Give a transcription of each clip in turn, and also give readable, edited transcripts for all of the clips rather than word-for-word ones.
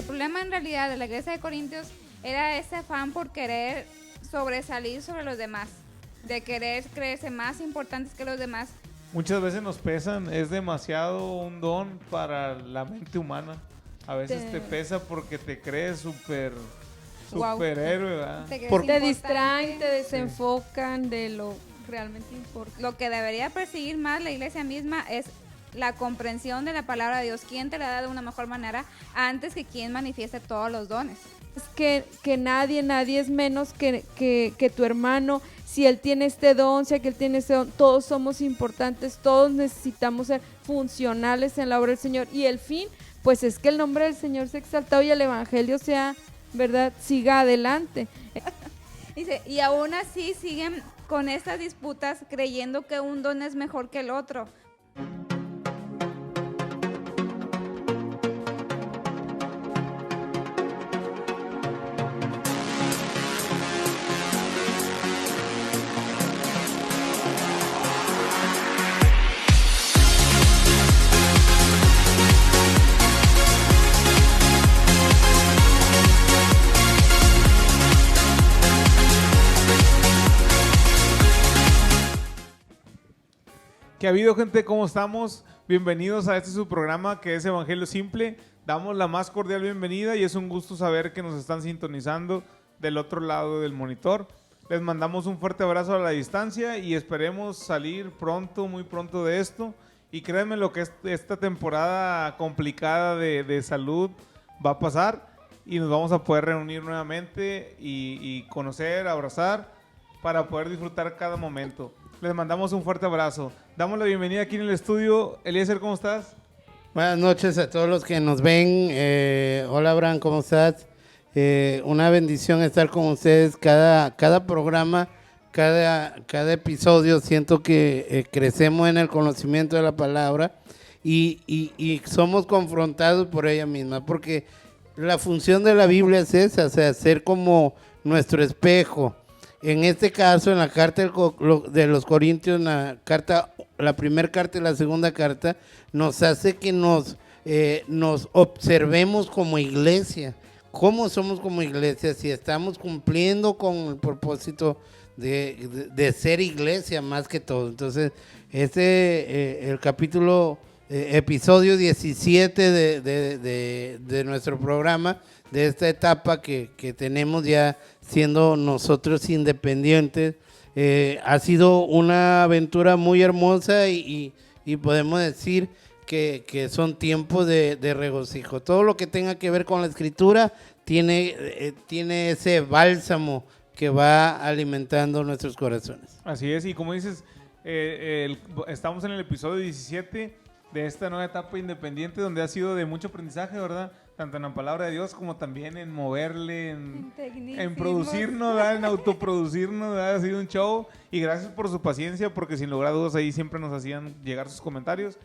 problema en realidad de la iglesia de Corintios era ese afán por querer sobresalir sobre los demás, de querer creerse más importantes que los demás. Muchas veces nos pesan, es demasiado un don para la mente humana. A veces te pesa porque te crees superhéroe, ¿verdad? Te distraen, te desenfocan de lo realmente importante. Lo que debería perseguir más la iglesia misma es la comprensión de la palabra de Dios. ¿Quién te la da de una mejor manera antes que quien manifieste todos los dones? Es que nadie es menos que tu hermano. Si él tiene este don, si aquel tiene este don, todos somos importantes, todos necesitamos ser funcionales en la obra del Señor. Y el fin, pues es que el nombre del Señor sea exaltado y el evangelio sea, ¿verdad?, siga adelante. Dice, y aún así siguen con estas disputas creyendo que un don es mejor que el otro. ¿Qué ha habido, gente? ¿Cómo estamos? Bienvenidos a este su programa que es Evangelio Simple. Damos la más cordial bienvenida y es un gusto saber que nos están sintonizando del otro lado del monitor. Les mandamos un fuerte abrazo a la distancia y esperemos salir pronto, muy pronto de esto. Y créanme lo que esta temporada complicada de salud va a pasar y nos vamos a poder reunir nuevamente y conocer, abrazar para poder disfrutar cada momento. Les mandamos un fuerte abrazo. Damos la bienvenida aquí en el estudio. Eliezer, ¿cómo estás? Buenas noches a todos los que nos ven. Hola, Abraham, ¿cómo estás? Una bendición estar con ustedes. Cada programa, cada episodio, siento que crecemos en el conocimiento de la palabra y somos confrontados por ella misma, porque la función de la Biblia es esa, o sea, ser como nuestro espejo. En este caso, en la carta de los Corintios, la primera carta y la segunda carta, nos hace que nos observemos como iglesia. ¿Cómo somos como iglesia? Si estamos cumpliendo con el propósito de ser iglesia más que todo. Entonces, el capítulo, episodio 17 de nuestro programa, de esta etapa que tenemos ya siendo nosotros independientes, ha sido una aventura muy hermosa y podemos decir que son tiempos de regocijo. Todo lo que tenga que ver con la escritura tiene ese bálsamo que va alimentando nuestros corazones. Así es, y como dices, estamos en el episodio 17 de esta nueva etapa independiente donde ha sido de mucho aprendizaje, ¿verdad? Tanto en la palabra de Dios como también en moverle, en producirnos, ¿verdad? En autoproducirnos, ¿verdad? Ha sido un show y gracias por su paciencia porque sin lugar a dudas ahí siempre nos hacían llegar sus comentarios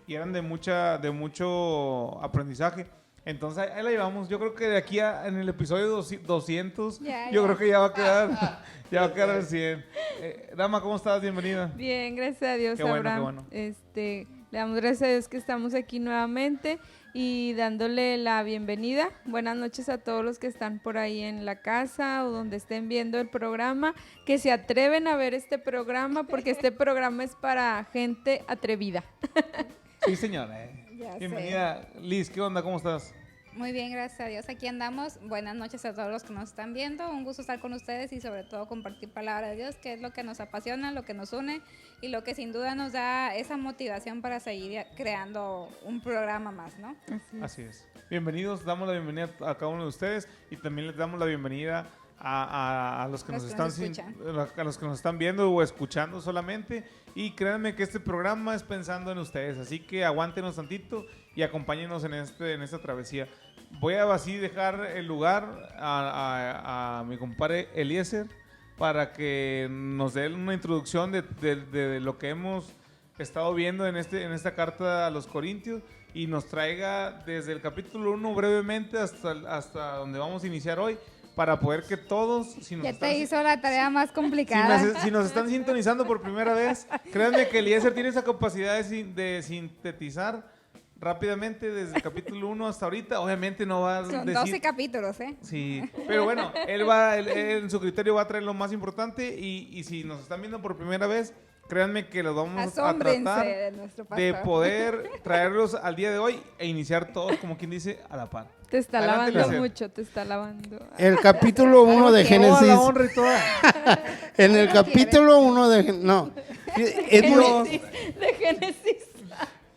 y eran de mucho aprendizaje. Entonces ahí la llevamos. Yo creo que de aquí en el episodio 200 yo creo que ya va a quedar al 100. Dama, ¿cómo estás? Bienvenida. Bien, gracias a Dios, qué bueno, Abraham. Qué bueno. Le damos gracias a Dios que estamos aquí nuevamente y dándole la bienvenida. Buenas noches a todos los que están por ahí en la casa o donde estén viendo el programa, que se atreven a ver este programa porque este programa es para gente atrevida. Sí, señora. Bienvenida. Liz, ¿qué onda? ¿Cómo estás? Muy bien, gracias a Dios. Aquí andamos. Buenas noches a todos los que nos están viendo. Un gusto estar con ustedes y sobre todo compartir palabra de Dios, que es lo que nos apasiona, lo que nos une y lo que sin duda nos da esa motivación para seguir creando un programa más, ¿no? Así es. Bienvenidos, damos la bienvenida a cada uno de ustedes y también les damos la bienvenida a los que nos están viendo o escuchando solamente. Y créanme que este programa es pensando en ustedes, así que aguántenos tantito y acompáñenos en esta travesía. Voy a así dejar el lugar a mi compadre Eliezer para que nos dé una introducción de lo que hemos estado viendo en esta carta a los Corintios y nos traiga desde el capítulo 1 brevemente hasta donde vamos a iniciar hoy, para poder que todos... te hizo la tarea más complicada. Si nos están sintonizando por primera vez, créanme que Eliezer tiene esa capacidad de sintetizar rápidamente desde el capítulo 1 hasta ahorita. Obviamente no va a Son decir... 12 capítulos, ¿eh? Sí, pero bueno, él en su criterio va a traer lo más importante y si nos están viendo por primera vez, créanme que los vamos a Asómbrense tratar de nuestro pastor. de poder traerlos al día de hoy e iniciar todos, como quien dice, a la par. Te está Adelante, lavando Eliezer. mucho, te está lavando. El capítulo 1 de Toda Génesis. la honra y toda. En el capítulo 1 de... No. De Génesis.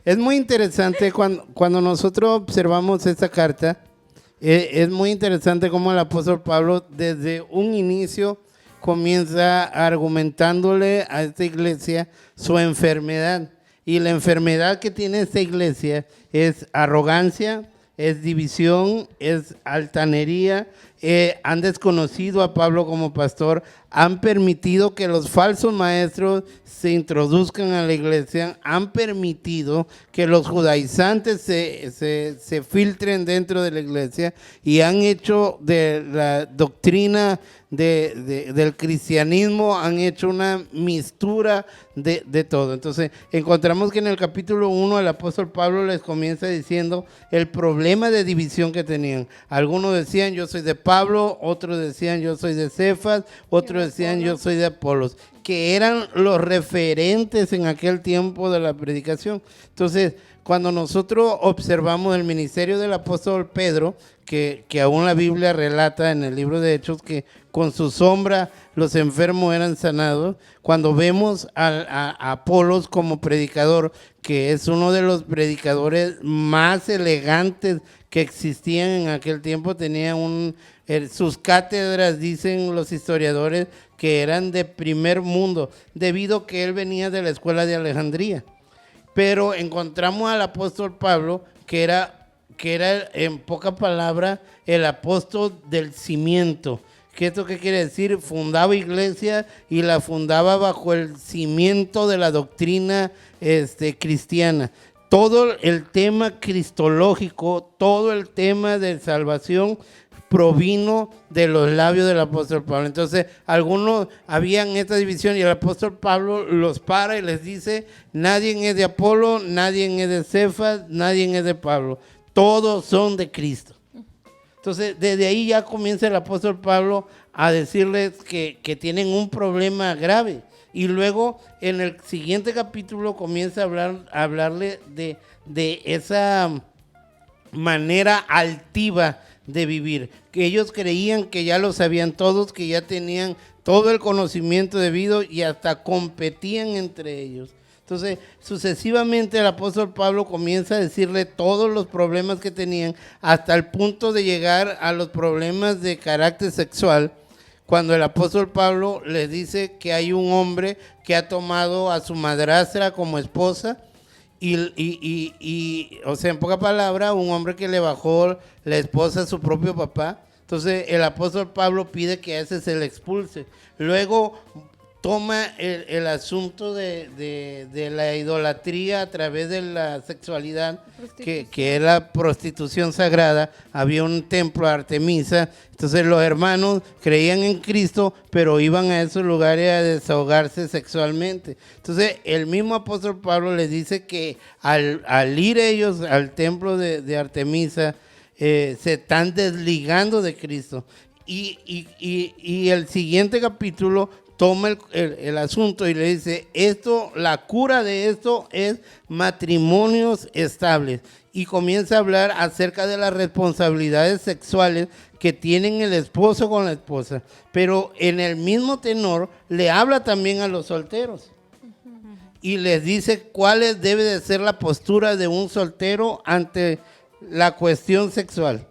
Es muy interesante cuando nosotros observamos esta carta. Es muy interesante cómo el apóstol Pablo desde un inicio comienza argumentándole a esta iglesia su enfermedad. Y la enfermedad que tiene esta iglesia es arrogancia, es división, es altanería. Han desconocido a Pablo como pastor, han permitido que los falsos maestros se introduzcan a la iglesia, han permitido que los judaizantes se filtren dentro de la iglesia y han hecho de la doctrina del cristianismo, han hecho una mistura de todo. Entonces encontramos que en el capítulo 1 el apóstol Pablo les comienza diciendo el problema de división que tenían. Algunos decían yo soy de Pablo, otros decían yo soy de Cefas, otros decían yo soy de Apolos, que eran los referentes en aquel tiempo de la predicación. Entonces, cuando nosotros observamos el ministerio del apóstol Pedro, que aún la Biblia relata en el libro de Hechos que con su sombra los enfermos eran sanados, cuando vemos a Apolos como predicador, que es uno de los predicadores más elegantes que existían en aquel tiempo, tenía sus cátedras, dicen los historiadores, que eran de primer mundo, debido a que él venía de la escuela de Alejandría. Pero encontramos al apóstol Pablo, que era en poca palabra el apóstol del cimiento. ¿Qué esto qué quiere decir? Fundaba iglesia y la fundaba bajo el cimiento de la doctrina cristiana. Todo el tema cristológico, todo el tema de salvación provino de los labios del apóstol Pablo. Entonces, algunos habían esta división y el apóstol Pablo los para y les dice, nadie es de Apolo, nadie es de Cefas, nadie es de Pablo. Todos son de Cristo. Entonces, desde ahí ya comienza el apóstol Pablo a decirles que tienen un problema grave. Y luego, en el siguiente capítulo, comienza a hablarle de esa manera altiva de vivir, que ellos creían que ya lo sabían todos, que ya tenían todo el conocimiento debido y hasta competían entre ellos. Entonces, sucesivamente el apóstol Pablo comienza a decirle todos los problemas que tenían hasta el punto de llegar a los problemas de carácter sexual, cuando el apóstol Pablo les dice que hay un hombre que ha tomado a su madrastra como esposa y o sea, en poca palabra, un hombre que le bajó la esposa a su propio papá. Entonces el apóstol Pablo pide que a ese se le expulse. Luego toma el asunto de la idolatría a través de la sexualidad, que es la prostitución sagrada. Había un templo a Artemisa, entonces los hermanos creían en Cristo, pero iban a esos lugares a desahogarse sexualmente. Entonces el mismo apóstol Pablo les dice que al ir ellos al templo de Artemisa, se están desligando de Cristo. Y el siguiente capítulo toma el asunto y le dice, la cura de esto es matrimonios estables. Y comienza a hablar acerca de las responsabilidades sexuales que tienen el esposo con la esposa. Pero en el mismo tenor le habla también a los solteros. Y les dice cuál debe de ser la postura de un soltero ante la cuestión sexual.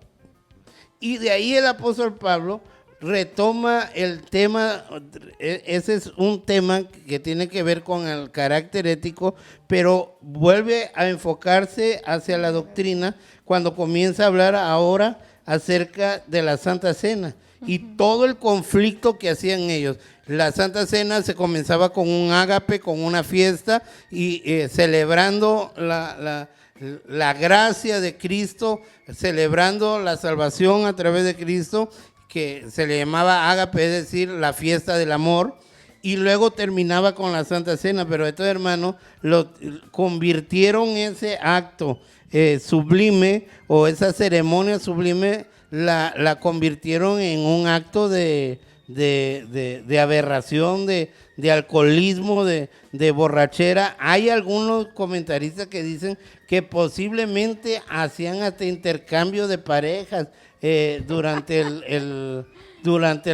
Y de ahí el apóstol Pablo retoma el tema. Ese es un tema que tiene que ver con el carácter ético, pero vuelve a enfocarse hacia la doctrina cuando comienza a hablar ahora acerca de la Santa Cena y todo el conflicto que hacían ellos. La Santa Cena se comenzaba con un ágape, con una fiesta y celebrando la gracia de Cristo, celebrando la salvación a través de Cristo, que se le llamaba ágape, es decir, la fiesta del amor. y luego terminaba con la Santa Cena, pero estos hermanos convirtieron ese acto sublime o esa ceremonia sublime, la convirtieron en un acto de aberración, de alcoholismo, de borrachera. Hay algunos comentaristas que dicen que posiblemente hacían hasta intercambio de parejas durante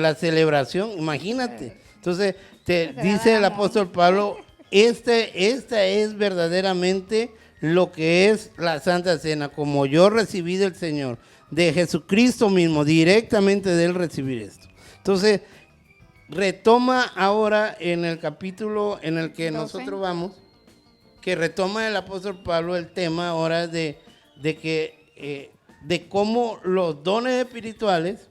la celebración, imagínate. Entonces, dice el apóstol Pablo, esta es verdaderamente lo que es la Santa Cena, como yo recibí del Señor, de Jesucristo mismo, directamente de Él recibir esto. Entonces, retoma ahora en el capítulo en el que 12. Nosotros vamos, que retoma el apóstol Pablo el tema ahora de cómo los dones espirituales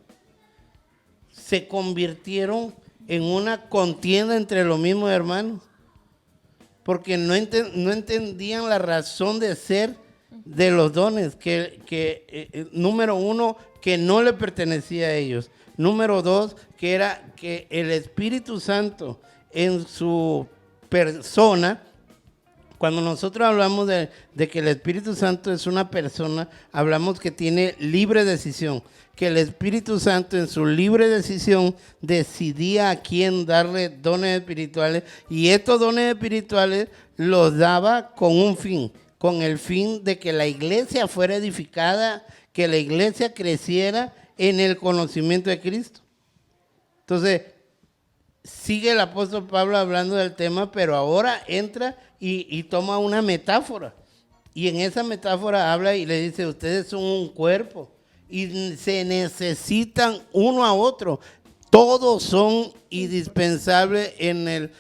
se convirtieron en una contienda entre los mismos hermanos, porque no entendían la razón de ser de los dones, que número uno, que no le pertenecía a ellos. Número dos, que era que el Espíritu Santo en su persona, cuando nosotros hablamos de que el Espíritu Santo es una persona, hablamos que tiene libre decisión, que el Espíritu Santo en su libre decisión decidía a quién darle dones espirituales, y estos dones espirituales los daba con un fin, con el fin de que la iglesia fuera edificada, que la iglesia creciera en el conocimiento de Cristo. Entonces, sigue el apóstol Pablo hablando del tema, pero ahora entra y toma una metáfora. Y en esa metáfora habla y le dice, ustedes son un cuerpo y se necesitan uno a otro. Todos son indispensables en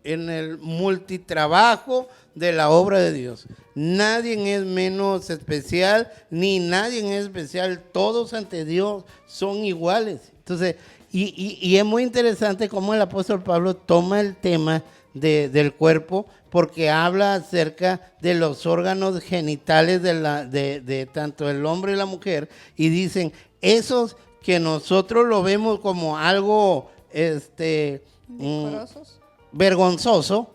el multitrabajo de la obra de Dios. Nadie es menos especial, ni nadie es especial. Todos ante Dios son iguales. Entonces, y es muy interesante cómo el apóstol Pablo toma el tema del cuerpo, porque habla acerca de los órganos genitales de tanto el hombre y la mujer, y dicen, esos que nosotros lo vemos como algo vergonzoso,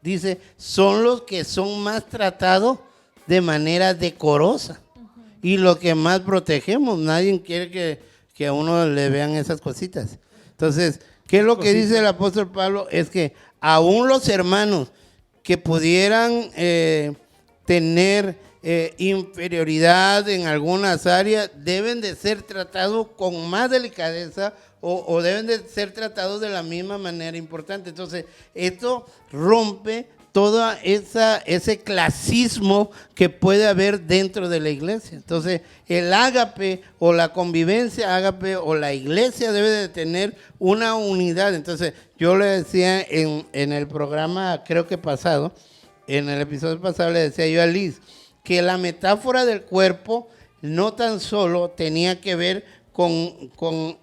dice, son los que son más tratados de manera decorosa, y los que más protegemos. Nadie quiere que a uno le vean esas cositas. Entonces, ¿qué es lo que dice el apóstol Pablo? Es que aún los hermanos que pudieran tener inferioridad en algunas áreas deben de ser tratados con más delicadeza o deben de ser tratados de la misma manera importante. Entonces, esto rompe todo ese clasismo que puede haber dentro de la iglesia. Entonces, el ágape o la convivencia ágape o la iglesia debe de tener una unidad. Entonces, yo le decía en el programa, creo que pasado, en el episodio pasado le decía yo a Liz, que la metáfora del cuerpo no tan solo tenía que ver con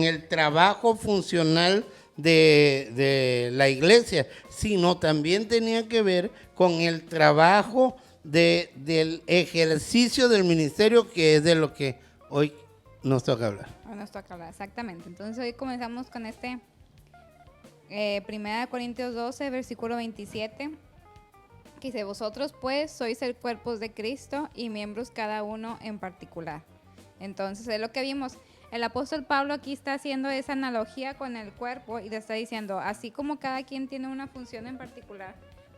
el trabajo funcional de la iglesia, sino también tenía que ver con el trabajo del ejercicio del ministerio, que es de lo que hoy nos toca hablar. Hoy nos toca hablar, exactamente. Entonces hoy comenzamos con 1 Corintios 12, versículo 27, que dice, vosotros pues sois el cuerpo de Cristo y miembros cada uno en particular. Entonces es lo que vimos. El apóstol Pablo aquí está haciendo esa analogía con el cuerpo y le está diciendo, así como cada quien tiene una función en particular,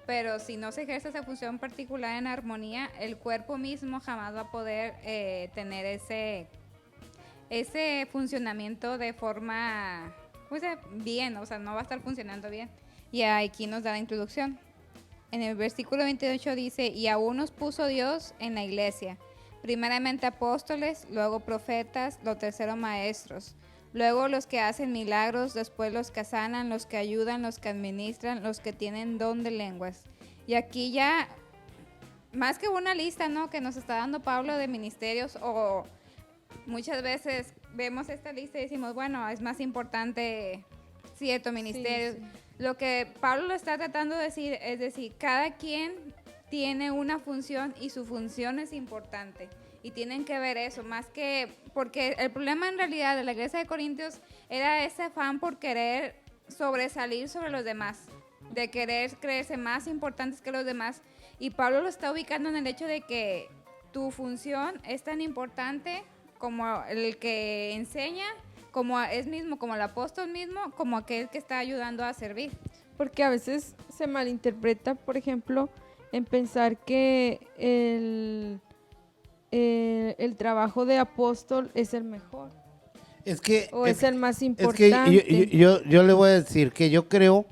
pero si no se ejerce esa función particular en armonía, el cuerpo mismo jamás va a poder tener ese funcionamiento de forma bien, o sea, no va a estar funcionando bien. Y aquí nos da la introducción. En el versículo 28 dice, y aún nos puso Dios en la iglesia, primeramente apóstoles, luego profetas, lo tercero maestros, luego los que hacen milagros, después los que sanan, los que ayudan, los que administran, los que tienen don de lenguas. Y aquí ya, más que una lista, ¿no?, que nos está dando Pablo de ministerios, o muchas veces vemos esta lista y decimos, bueno, es más importante cierto ministerio. Sí. Lo que Pablo lo está tratando de decir es decir, cada quien tiene una función y su función es importante. Y tienen que ver eso, más que... Porque el problema en realidad de la iglesia de Corintios era ese afán por querer sobresalir sobre los demás, de querer creerse más importantes que los demás. Y Pablo lo está ubicando en el hecho de que tu función es tan importante como el que enseña, como es mismo, como el apóstol mismo, como aquel que está ayudando a servir. Porque a veces se malinterpreta, por ejemplo, en pensar que el trabajo de apóstol es el mejor. Es que... O es el más Es importante. que yo le voy a decir que yo creo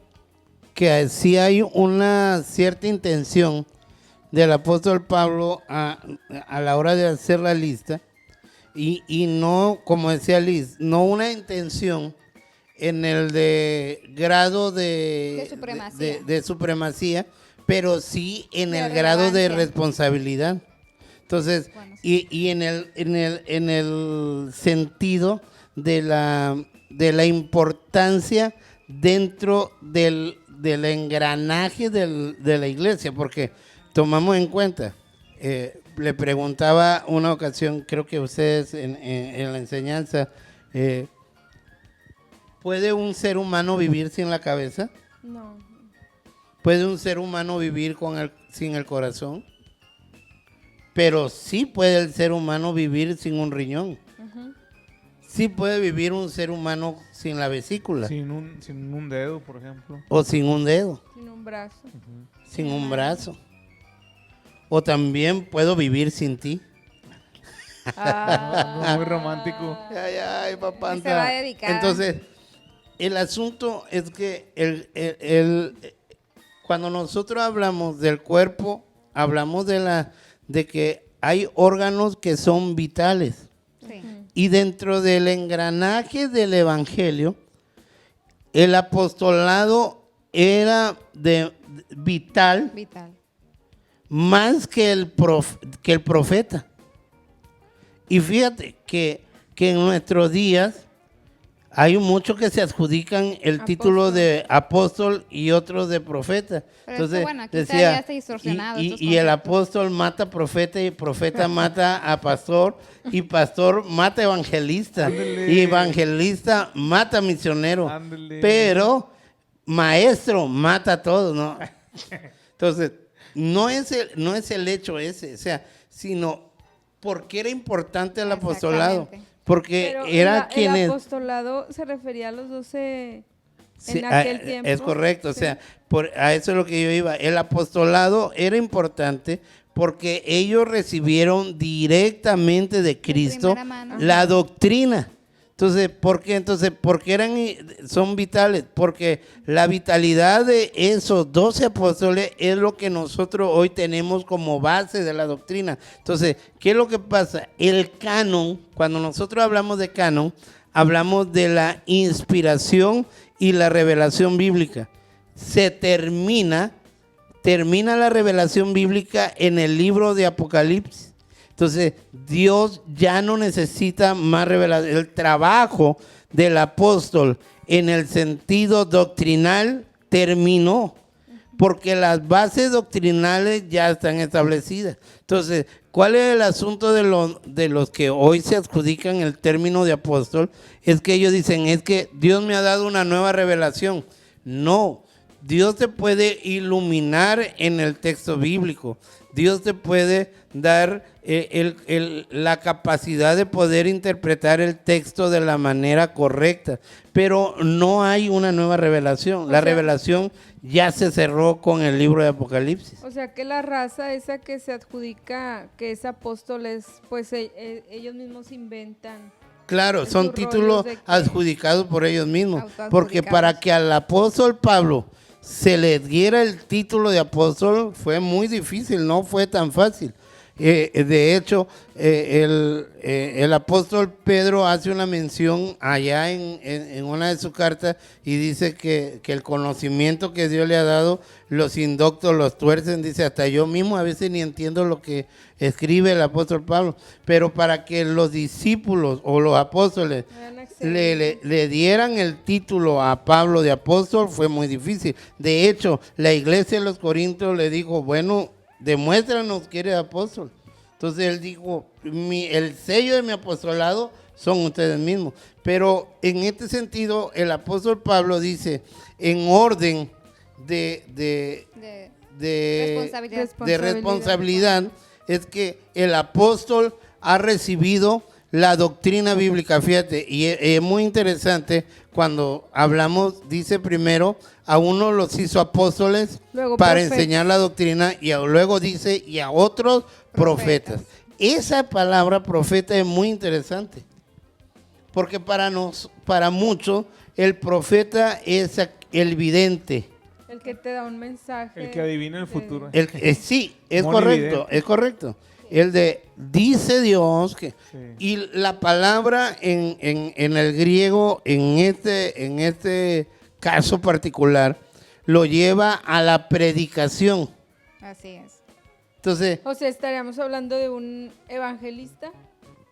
que sí hay una cierta intención del apóstol Pablo a la hora de hacer la lista y no, como decía Liz, no una intención en el de grado de supremacía. de supremacía, pero sí en De el grado de relevancia. responsabilidad. Entonces, Bueno, sí. y en el sentido de la importancia dentro del engranaje de la iglesia, porque tomamos en cuenta, le preguntaba una ocasión, creo que ustedes en la enseñanza, ¿puede un ser humano vivir sin la cabeza? No. ¿Puede un ser humano vivir sin el corazón? Pero sí puede el ser humano vivir sin un riñón. Ujú. Sí puede vivir un ser humano sin la vesícula. Sin un dedo, por ejemplo. O sin un dedo, Sin un brazo. sin un brazo. O también puedo vivir sin ti. Muy romántico. Ay, ay, papá. Se va dedicada. Entonces, el asunto es que cuando nosotros hablamos del cuerpo, hablamos de que hay órganos que son vitales. Sí. Y dentro del engranaje del evangelio, el apostolado era vital Vital. más que el profeta. Y fíjate que en nuestros días hay muchos que se adjudican el título de apóstol y otros de profeta. Pero Entonces, es que, bueno, aquí decía, ya está distorsionado estos y el conceptos. apóstol mata profeta y profeta mata a pastor y pastor mata evangelista Ándele. y evangelista mata misionero. Ándele. Pero maestro mata a todos, ¿no? Entonces, no es el hecho ese, o sea, sino porque era importante el apostolado. Exactamente. Porque Pero era el apostolado se refería a los 12 Sí, en aquel tiempo. es correcto, Sí. o sea, a eso es lo que yo iba. El apostolado era importante porque ellos recibieron directamente de Cristo primera mano. la doctrina. Entonces, ¿por qué? Entonces, porque son vitales, porque la vitalidad de esos 12 apóstoles es lo que nosotros hoy tenemos como base de la doctrina. Entonces, ¿qué es lo que pasa? El canon, cuando nosotros hablamos de canon, hablamos de la inspiración y la revelación bíblica. Se termina la revelación bíblica en el libro de Apocalipsis. Entonces, Dios ya no necesita más revelación. El trabajo del apóstol en el sentido doctrinal terminó, porque las bases doctrinales ya están establecidas. Entonces, ¿cuál es el asunto de los que hoy se adjudican el término de apóstol? Es que ellos dicen, es que Dios me ha dado una nueva revelación. No, Dios te puede iluminar en el texto bíblico. Dios te puede dar la capacidad de poder interpretar el texto de la manera correcta, pero no hay una nueva revelación. La revelación ya se cerró con el libro de Apocalipsis. O sea que la raza esa que se adjudica que es apóstoles, pues ellos mismos inventan. Claro, son Sus rollos títulos de que- adjudicados por ellos mismos, Autoadjudicados. porque para que al apóstol Pablo se le diera el título de apóstol fue muy difícil, no fue tan fácil. De hecho, el apóstol Pedro hace una mención allá en una de sus cartas y dice que el conocimiento que Dios le ha dado, los indoctos los tuercen. Dice, hasta yo mismo a veces ni entiendo lo que escribe el apóstol Pablo, pero para que los discípulos o los apóstoles le dieran el título a Pablo de apóstol fue muy difícil. De hecho, la iglesia de los Corintios le dijo, bueno, demuéstranos que eres apóstol. Entonces él dijo, el sello de mi apostolado son ustedes mismos. Pero en este sentido, el apóstol Pablo dice, en orden de responsabilidad, es que el apóstol ha recibido la doctrina bíblica. Fíjate, y es muy interesante cuando hablamos, dice primero, a uno los hizo apóstoles Luego para profetas. enseñar la doctrina, y luego dice, y a otros profetas. Esa palabra profeta es muy interesante, porque para muchos el profeta es el vidente. El que te da un mensaje. El que adivina el futuro. Sí, es Monividente. correcto, es correcto. El de dice Dios que, Sí. y la palabra en el griego, en este caso particular, lo lleva a la predicación. Así es. Entonces, O sea, estaríamos hablando de un evangelista.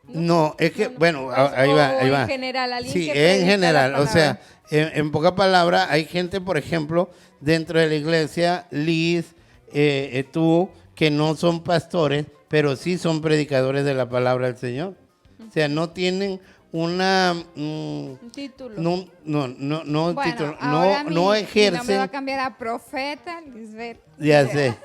no, es que, No. bueno, ahí va. En general, alguien Sí, que predica en general, la o sea, palabra. en pocas palabras, hay gente, por ejemplo, dentro de la iglesia, Liz, tú, que no son pastores, pero sí son predicadores de la palabra del Señor. O sea, no tienen una... Un título. no, Bueno, título, ahora no mi nombre va ejercen, a cambiar a Profeta Lisbeth. ya sé,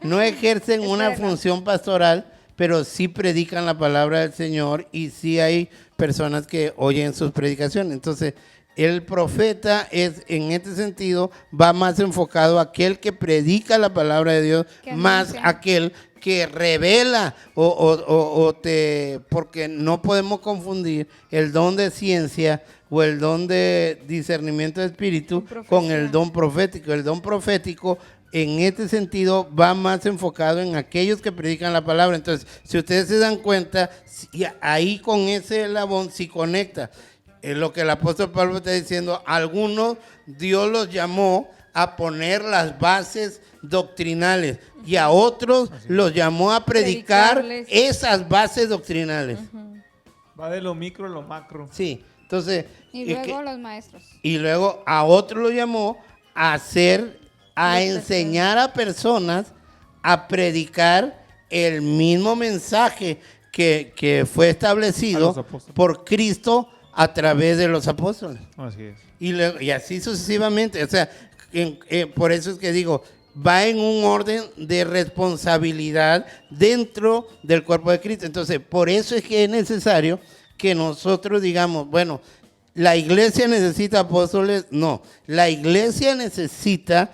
no ejercen una Espera. función pastoral, pero sí predican la palabra del Señor, y sí hay personas que oyen sus predicaciones. Entonces, el profeta es, en este sentido, va más enfocado a aquel que predica la palabra de Dios, Que más anuncia. aquel que revela porque no podemos confundir el don de ciencia o el don de discernimiento de espíritu con el don profético. El don profético, en este sentido, va más enfocado en aquellos que predican la palabra. Entonces, si ustedes se dan cuenta, ahí con ese eslabón sí conecta. Es lo que el apóstol Pablo está diciendo. Algunos Dios los llamó a poner las bases doctrinales, y a otros los llamó a predicar Predicarles. esas bases doctrinales. Va de lo micro a lo macro. Sí, entonces, Y luego los maestros. y luego a otros lo llamó a enseñar a personas a predicar el mismo mensaje que fue A los establecido apóstoles. por Cristo a través de los apóstoles. Así es. Y así sucesivamente. O sea, por eso es que digo, va en un orden de responsabilidad dentro del cuerpo de Cristo. Entonces, por eso es que es necesario que nosotros digamos, bueno, ¿la iglesia necesita apóstoles? No, la iglesia necesita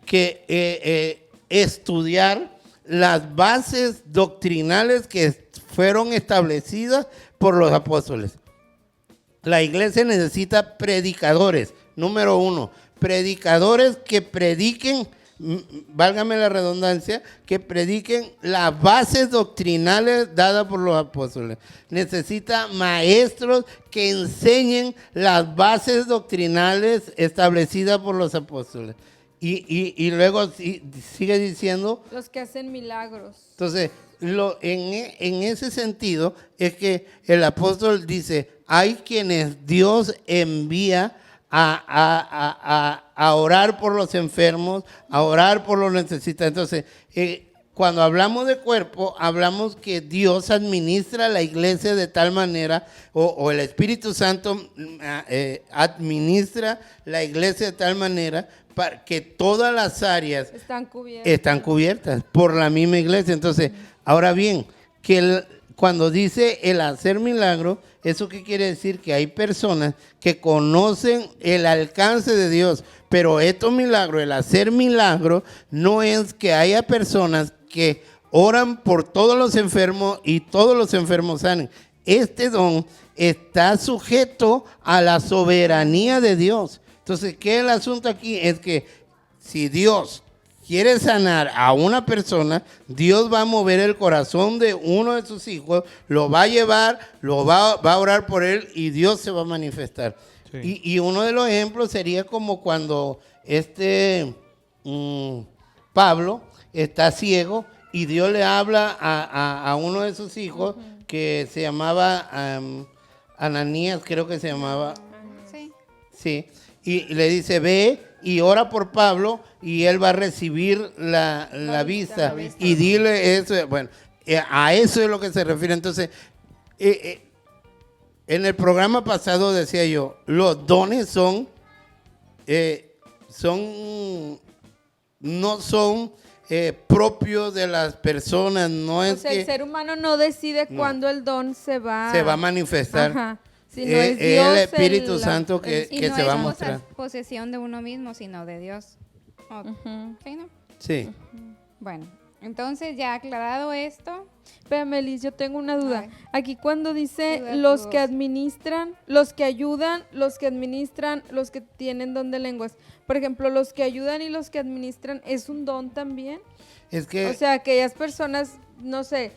que estudiar las bases doctrinales que fueron establecidas por los apóstoles. La iglesia necesita predicadores, número uno, predicadores que prediquen, válgame la redundancia, que prediquen las bases doctrinales dadas por los apóstoles. Necesita maestros que enseñen las bases doctrinales establecidas por los apóstoles. Y luego sigue diciendo, Los que hacen milagros. entonces, en ese sentido es que el apóstol dice, hay quienes Dios envía a orar por los enfermos, a orar por los necesitados. Entonces, cuando hablamos de cuerpo, hablamos que Dios administra la iglesia de tal manera, o el Espíritu Santo administra la iglesia de tal manera para que todas las áreas están cubiertas por la misma iglesia. Entonces, ahora bien, cuando dice el hacer milagro, ¿eso qué quiere decir? Que hay personas que conocen el alcance de Dios, pero estos milagros, el hacer milagro, no es que haya personas que oran por todos los enfermos y todos los enfermos sanen. Este don está sujeto a la soberanía de Dios. Entonces, ¿qué es el asunto aquí? Es que si Dios quiere sanar a una persona, Dios va a mover el corazón de uno de sus hijos, lo va a llevar, va a orar por él, y Dios se va a manifestar. Sí. Y uno de los ejemplos sería como cuando Pablo está ciego y Dios le habla a uno de sus hijos que se llamaba Ananías, creo que se llamaba. Sí. Y le dice, ve y ora por Pablo y él va a recibir la vista. Y dile eso. Bueno, a eso es lo que se refiere. Entonces, en el programa pasado decía yo, los dones no son propios de las personas, no es el ser humano no decide cuándo el don se va a manifestar. Ajá. Si no es Dios, el Espíritu Santo que no se va a es mostrar. posesión de uno mismo, sino de Dios. ¿Sí, no? Sí. Bueno, entonces ya aclarado esto. Espérame, Liz, yo tengo una duda. Ay. Aquí cuando dice Duda los tu que voz. administran, los que ayudan, los que administran, los que tienen don de lenguas. Por ejemplo, los que ayudan y los que administran, ¿es un don también? Es que O sea, aquellas personas, no sé,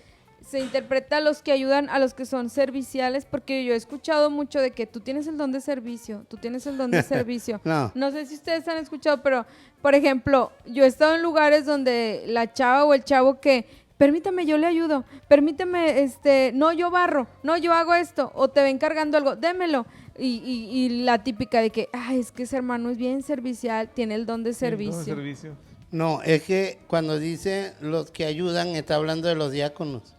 se interpreta a los que ayudan, a los que son serviciales, porque yo he escuchado mucho de que tú tienes el don de servicio, tú tienes el don de servicio. No. sé si ustedes han escuchado, pero, por ejemplo, yo he estado en lugares donde la chava o el chavo que, permítame, yo le ayudo, permíteme, no, yo barro, no, yo hago esto, o te ven cargando algo, démelo. Y la típica de que, es que ese hermano es bien servicial, tiene el don de servicio. No, es que cuando dice los que ayudan, está hablando de los diáconos.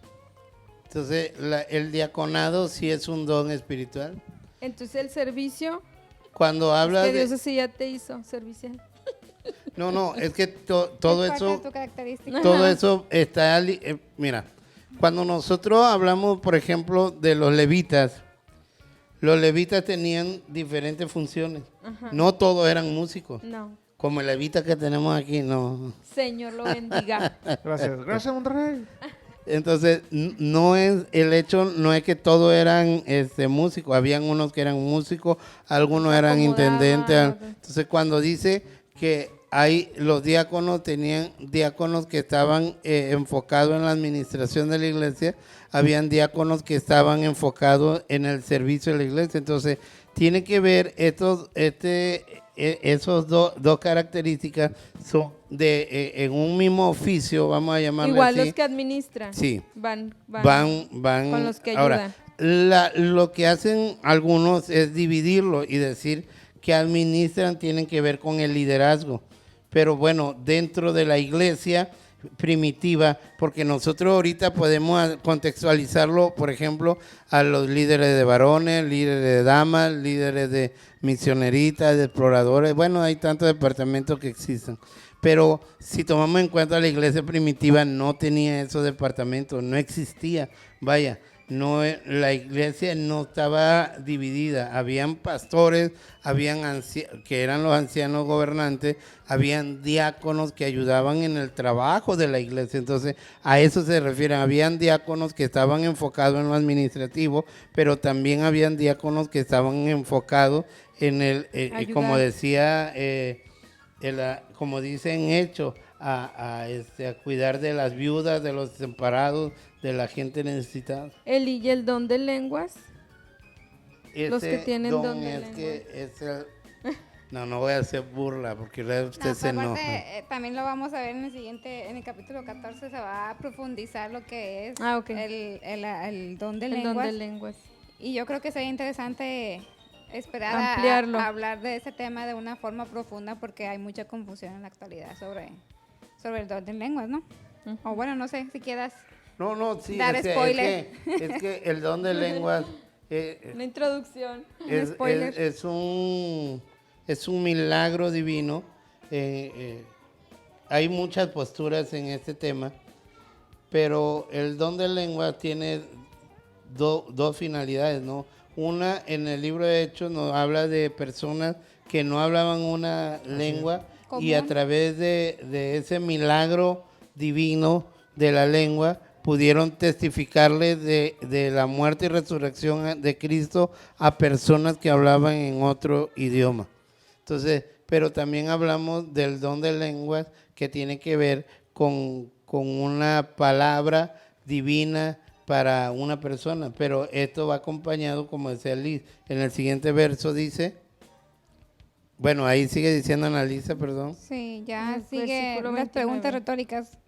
Entonces, el diaconado sí es un don espiritual. Entonces el servicio, Cuando habla que de... Dios así ya te hizo servicial. No, es que todo Es parte eso... de tu característica. Todo eso está... mira, cuando nosotros hablamos, por ejemplo, de los levitas tenían diferentes funciones. Ajá. No todos eran músicos. No. Como el levita que tenemos aquí, no. Señor lo bendiga. Gracias, Monterrey. Entonces, no es el hecho, no es que todos eran músicos. Habían unos que eran músicos, algunos eran Acomodaban. intendentes. Entonces, cuando dice que los diáconos tenían diáconos que estaban enfocados en la administración de la iglesia, habían diáconos que estaban enfocados en el servicio de la iglesia. Entonces, tiene que ver esos dos características son en un mismo oficio, vamos a llamarlo Igual así. los que administran. Sí. Van Con los que Ahora, lo que hacen algunos es dividirlo y decir que administran tienen que ver con el liderazgo. Pero bueno, dentro de la iglesia primitiva, porque nosotros ahorita podemos contextualizarlo, por ejemplo, a los líderes de varones, líderes de damas, líderes de misioneritas, de exploradores. Bueno, hay tantos departamentos que existen. Pero si tomamos en cuenta la iglesia primitiva, no tenía esos departamentos, no existía. Vaya, la iglesia no estaba dividida. Habían pastores, que eran los ancianos gobernantes, habían diáconos que ayudaban en el trabajo de la iglesia. Entonces, a eso se refieren. Habían diáconos que estaban enfocados en lo administrativo, pero también habían diáconos que estaban enfocados en como decía, como dice en Hechos, a cuidar de las viudas, de los desamparados, de la gente necesitada. Eli, ¿y el don de lenguas? Los que tienen don de lenguas. No voy a hacer burla porque usted se aparte, enoja. también lo vamos a ver en el capítulo 14 se va a profundizar lo que es el don de lenguas. Don de lenguas. Y yo creo que sería interesante esperar ampliarlo. a hablar de ese tema de una forma profunda porque hay mucha confusión en la actualidad sobre el don de lenguas, ¿no? O bueno, no sé si quieras Sí, dar spoiler. Es que el don de lenguas Una introducción. es un milagro divino. Hay muchas posturas en este tema, pero el don de lenguas tiene dos finalidades, ¿no? Una, en el libro de Hechos nos habla de personas que no hablaban una lengua y a través de ese milagro divino de la lengua pudieron testificarle de la muerte y resurrección de Cristo a personas que hablaban en otro idioma. Entonces, pero también hablamos del don de lenguas que tiene que ver con una palabra divina para una persona, pero esto va acompañado, como decía Liz, en el siguiente verso dice, bueno, ahí sigue diciendo Analisa, perdón. Sí, ya El sigue versículo las 29. preguntas retóricas.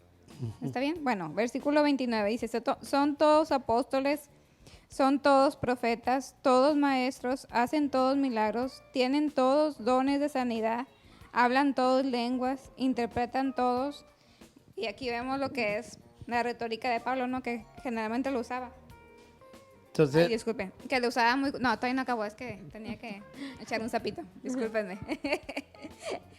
¿Está bien? Bueno, versículo 29 dice, son todos apóstoles, son todos profetas, todos maestros, hacen todos milagros, tienen todos dones de sanidad, hablan todos lenguas, interpretan todos. Y aquí vemos lo que es la retórica de Pablo, ¿no? Que generalmente lo usaba. Entonces, Ay, disculpe, que lo usaba muy... No, todavía no acabó, es que tenía que echar un sapito, discúlpenme.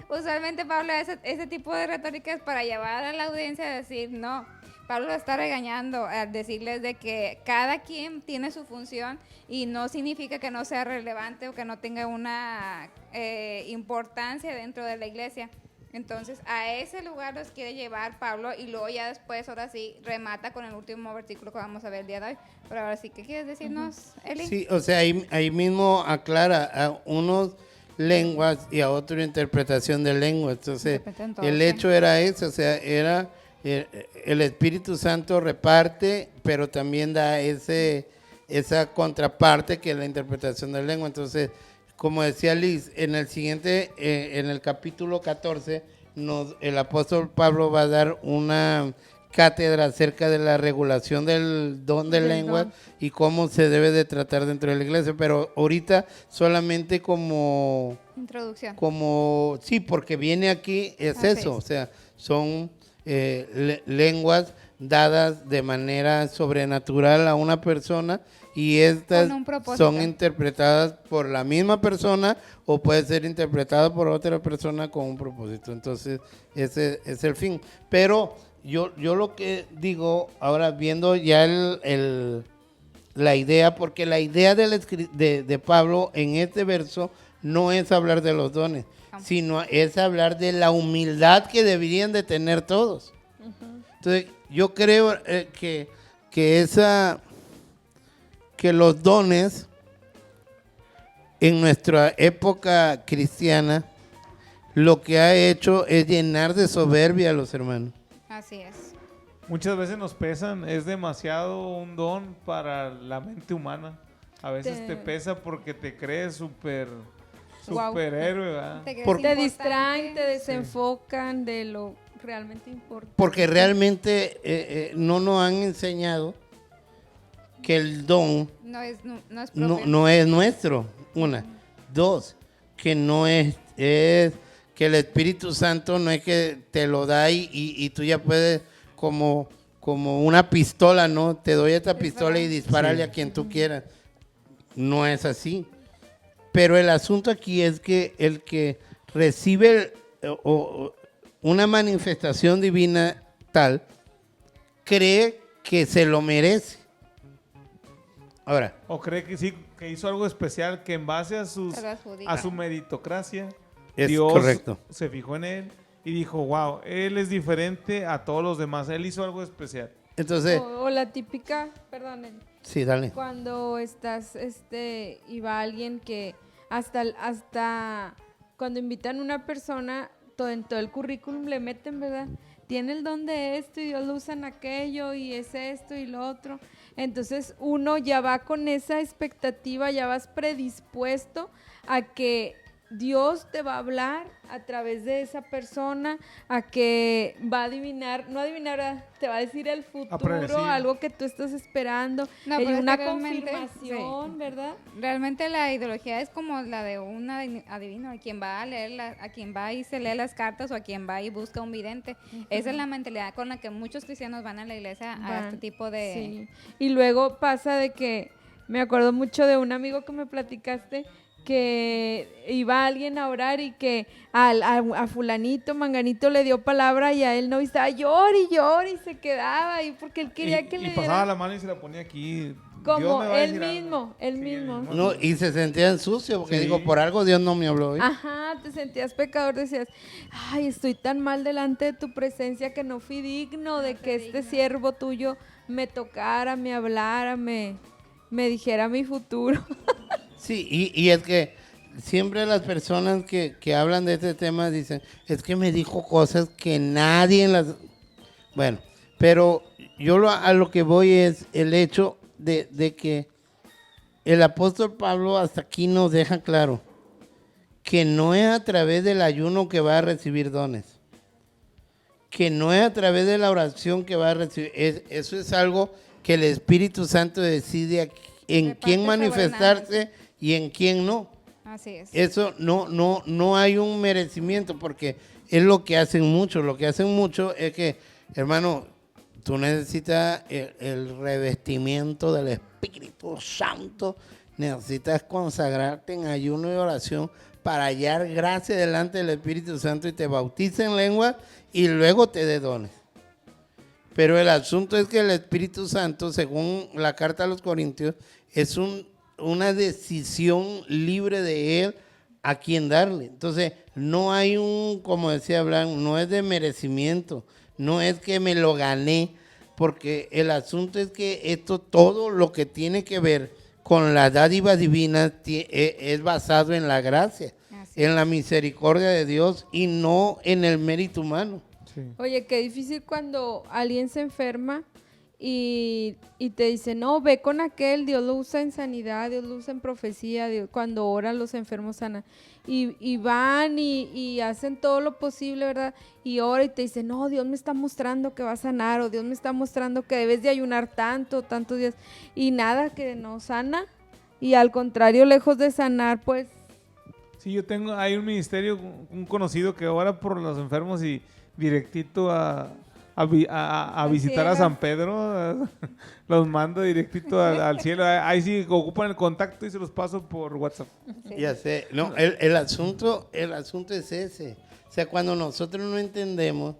Usualmente Pablo ese tipo de retóricas para llevar a la audiencia a decir, no, Pablo lo está regañando al decirles de que cada quien tiene su función y no significa que no sea relevante o que no tenga una importancia dentro de la iglesia. Entonces, a ese lugar los quiere llevar Pablo y luego ya después, ahora sí, remata con el último versículo que vamos a ver el día de hoy. Pero ahora sí, ¿qué quieres decirnos, Eli? sí, o sea, ahí mismo aclara a unos lenguas y a otro interpretación de lenguas. Entonces, Interpretan todo, el sí. hecho era eso, o sea, era el Espíritu Santo reparte, pero también da esa contraparte que es la interpretación de lengua. Entonces, como decía Liz, en el siguiente, en el capítulo 14, el apóstol Pablo va a dar una cátedra acerca de la regulación del don de Del lenguas don. y cómo se debe de tratar dentro de la iglesia, pero ahorita solamente como sí, porque viene aquí, es Así eso, es. o sea, son lenguas dadas de manera sobrenatural a una persona y estas Con un propósito. son interpretadas por la misma persona o puede ser interpretada por otra persona con un propósito. Entonces, ese es el fin. Pero yo lo que digo, ahora viendo ya la idea, porque la idea de Pablo en este verso no es hablar de los dones, sino es hablar de la humildad que deberían de tener todos. Entonces, yo creo que los dones en nuestra época cristiana lo que ha hecho es llenar de soberbia a los hermanos. Así es. Muchas veces nos pesan, es demasiado un don para la mente humana. A veces te pesa porque te crees superhéroe, ¿verdad? ¿Te crees Por- Te importante? distraen, te desenfocan de lo realmente importante. Porque realmente no nos han enseñado que el don No es no, propio. no es nuestro, una. Dos, que no es que el Espíritu Santo no es que te lo da y tú ya puedes como una pistola, ¿no? Te doy esta pistola y dispárale Sí. a quien tú quieras. No es así. Pero el asunto aquí es que el que recibe una manifestación divina tal, cree que se lo merece. Ahora, O cree que sí, que hizo algo especial, que en base a Se lo adjudica. a su meritocracia, es Dios correcto. se fijó en él y dijo, wow, él es diferente a todos los demás, él hizo algo especial. Entonces, O la típica, perdonen, sí, dale. cuando estás, y va alguien que hasta cuando invitan a una persona, en todo el currículum le meten, ¿verdad? Tiene el don de esto y Dios lo usa en aquello y es esto y lo otro. Entonces uno ya va con esa expectativa, ya vas predispuesto a que Dios te va a hablar a través de esa persona, a que va a adivinar, no adivinar, ¿verdad? Te va a decir el futuro, predecir. algo que tú estás esperando, No, pero es una que realmente, confirmación, ¿verdad? Realmente la ideología es como la de un adivino, a quien va a leer, a quien va y se lee las cartas o a quien va y busca un vidente. Esa es la mentalidad con la que muchos cristianos van a la iglesia a Van, este tipo de... sí. Y luego pasa de que, me acuerdo mucho de un amigo que me platicaste, que iba alguien a orar y que a fulanito, manganito le dio palabra y a él no, y estaba llore y se quedaba ahí porque él quería que y le pasaba diera la mano y se la ponía aquí. Dios como me va a él decir algo. mismo, él Sí, mismo. No, y se sentían sucios porque Sí. digo, por algo Dios no me habló. ¿eh? Ajá, te sentías pecador, decías, ay, estoy tan mal delante de tu presencia que no fui digno de que este siervo tuyo me tocara, me hablara, me dijera mi futuro. Sí, y es que siempre las personas que hablan de este tema dicen, es que me dijo cosas que nadie en las... Bueno, pero yo a lo que voy es el hecho de que el apóstol Pablo hasta aquí nos deja claro que no es a través del ayuno que va a recibir dones, que no es a través de la oración que va a recibir, eso es algo que el Espíritu Santo decide en Reparte quién manifestarse sobremanera. y en quién no. Así es. Eso no hay un merecimiento porque es lo que hacen muchos. Lo que hacen muchos es que, hermano, tú necesitas el revestimiento del Espíritu Santo, necesitas consagrarte en ayuno y oración para hallar gracia delante del Espíritu Santo y te bautice en lengua y luego te dé dones. Pero el asunto es que el Espíritu Santo, según la carta a los Corintios, es una decisión libre de Él a quien darle. Entonces, no hay como decía Blanc, no es de merecimiento, no es que me lo gané, porque el asunto es que todo lo que tiene que ver con la dádiva divina es basado en la gracia, en la misericordia de Dios y no en el mérito humano. Sí. Oye, qué difícil cuando alguien se enferma y te dice, no, ve con aquel, Dios lo usa en sanidad, Dios lo usa en profecía, Dios, cuando oran los enfermos sanan. Y van y hacen todo lo posible, ¿verdad? Y ora y te dicen, no, Dios me está mostrando que va a sanar, o Dios me está mostrando que debes de ayunar tantos días. Y nada, que no sana. Y al contrario, lejos de sanar, pues... Sí, hay un ministerio, un conocido que ora por los enfermos y directito a visitar a San Pedro, los mando directito al cielo. Ahí sí ocupan el contacto y se los paso por WhatsApp. Sí. Ya sé, no, el asunto es ese. O sea, cuando nosotros no entendemos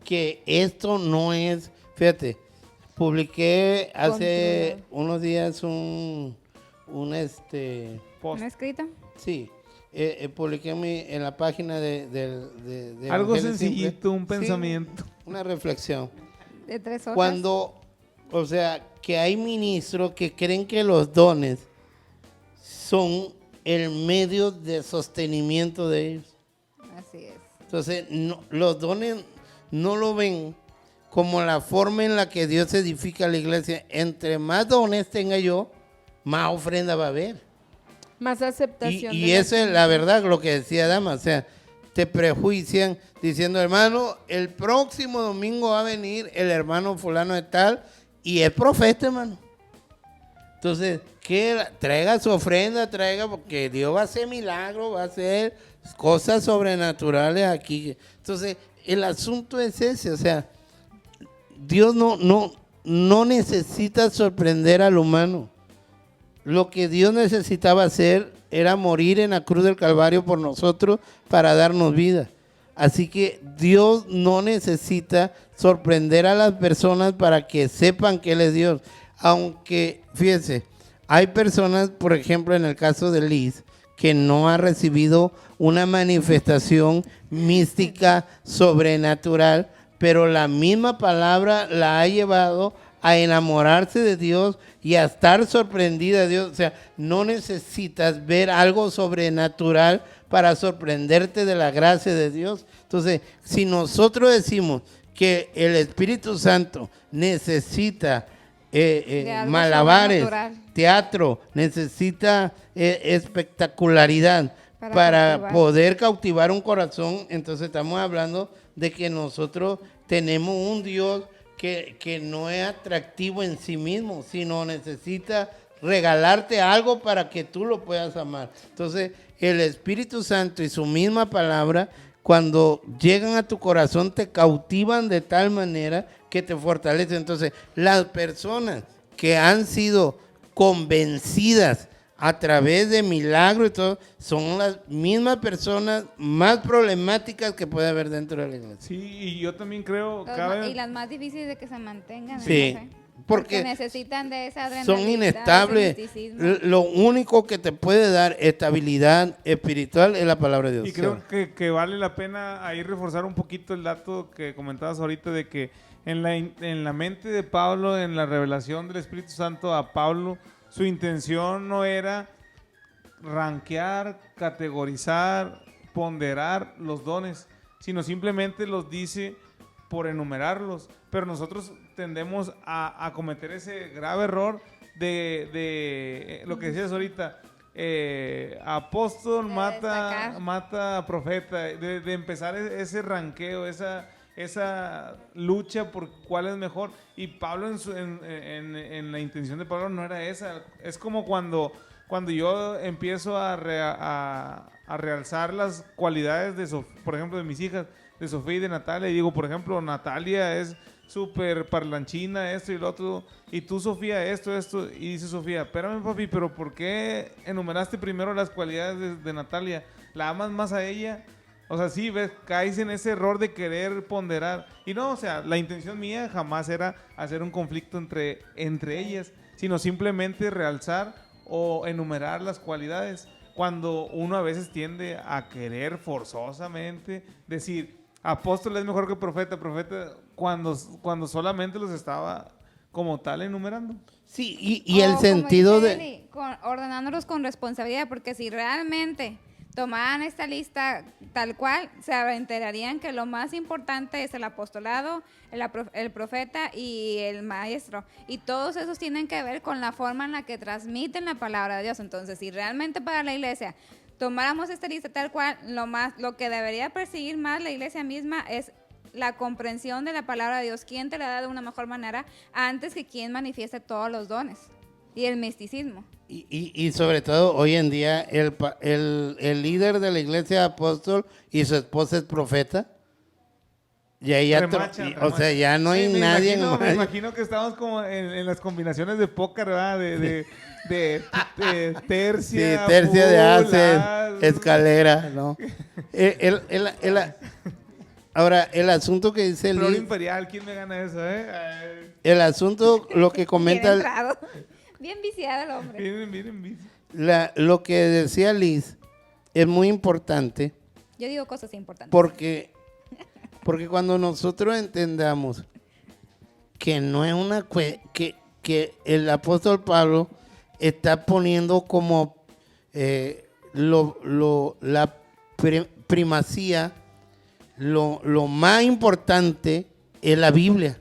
que esto no es, fíjate, publiqué hace unos días un Post. ¿No escrito? sí, publiqué en la página de Algo Evangelio sencillito, Simple. un pensamiento. Sí, una reflexión. De 3 horas. O sea, que hay ministros que creen que los dones son el medio de sostenimiento de ellos. Así es. Entonces, los dones no lo ven como la forma en la que Dios edifica la iglesia. Entre más dones tenga yo, más ofrenda va a haber. Más aceptación. Y eso es la verdad, lo que decía Dama. O sea, te prejuician diciendo, hermano, el próximo domingo va a venir el hermano fulano de tal y es profeta, hermano. Entonces, traiga su ofrenda, porque Dios va a hacer milagros, va a hacer cosas sobrenaturales aquí. Entonces, el asunto es ese, o sea, Dios no necesita sorprender al humano. Lo que Dios necesitaba hacer era morir en la cruz del Calvario por nosotros para darnos vida. Así que Dios no necesita sorprender a las personas para que sepan que Él es Dios. Aunque, fíjense, hay personas, por ejemplo, en el caso de Liz, que no ha recibido una manifestación mística sobrenatural, pero la misma palabra la ha llevado a enamorarse de Dios y a estar sorprendida de Dios. O sea, no necesitas ver algo sobrenatural para sorprenderte de la gracia de Dios. Entonces, si nosotros decimos que el Espíritu Santo necesita malabares, teatro, necesita espectacularidad para poder cautivar un corazón, entonces estamos hablando de que nosotros tenemos un Dios que no es atractivo en sí mismo, sino necesita regalarte algo para que tú lo puedas amar. Entonces, el Espíritu Santo y su misma palabra, cuando llegan a tu corazón, te cautivan de tal manera que te fortalecen. Entonces, las personas que han sido convencidas a través de milagros y todo, son las mismas personas más problemáticas que puede haber dentro de la iglesia. Sí, y yo también creo... Y las más difíciles de que se mantengan. Sí, ¿no? porque necesitan de esa adrenalina. son inestables. Lo único que te puede dar estabilidad espiritual es la palabra de Dios. Y creo que vale la pena ahí reforzar un poquito el dato que comentabas ahorita de que en la mente de Pablo, en la revelación del Espíritu Santo a Pablo, su intención no era rankear, categorizar, ponderar los dones, sino simplemente los dice por enumerarlos. Pero nosotros tendemos a cometer ese grave error de lo que decías ahorita, apóstol mata profeta, de empezar ese ranqueo, esa lucha por cuál es mejor. Y Pablo en la intención de Pablo no era esa. Es como cuando yo empiezo a realzar las cualidades por ejemplo, de mis hijas. de Sofía y de Natalia. Y digo, por ejemplo, Natalia es súper parlanchina, esto y lo otro. Y tú, Sofía, esto. Y dice Sofía, espérame, papi, pero ¿por qué enumeraste primero las cualidades de Natalia? ¿La amas más a ella? O sea, sí, ves, caes en ese error de querer ponderar. Y no, o sea, la intención mía jamás era hacer un conflicto entre ellas, sino simplemente realzar o enumerar las cualidades. Cuando uno a veces tiende a querer forzosamente decir, apóstol es mejor que profeta, cuando solamente los estaba como tal enumerando. Sí, y el sentido de... Eli, ordenándolos con responsabilidad, porque si realmente tomaran esta lista tal cual, se enterarían que lo más importante es el apostolado, el profeta y el maestro. Y todos esos tienen que ver con la forma en la que transmiten la palabra de Dios. Entonces, si realmente para la iglesia tomáramos esta lista tal cual, lo que debería perseguir más la iglesia misma es la comprensión de la palabra de Dios. ¿Quién te la da de una mejor manera antes que quien manifieste todos los dones? Y el misticismo. Y sobre todo hoy en día el líder de la iglesia apóstol y su esposa es profeta. Y ahí ya, o sea, ya no hay nadie. Me imagino que estamos como en las combinaciones de póker, ¿verdad? De tercia. Sí, tercia de aces, escalera, ¿no? Ahora, el asunto que dice Flor Liz. imperial, ¿quién me gana eso, El asunto, lo que comenta. Bien viciado el hombre. Miren. Lo que decía Liz es muy importante. Yo digo cosas importantes. Porque cuando nosotros entendamos que no es una que el apóstol Pablo está poniendo como la primacía, lo más importante es la Biblia.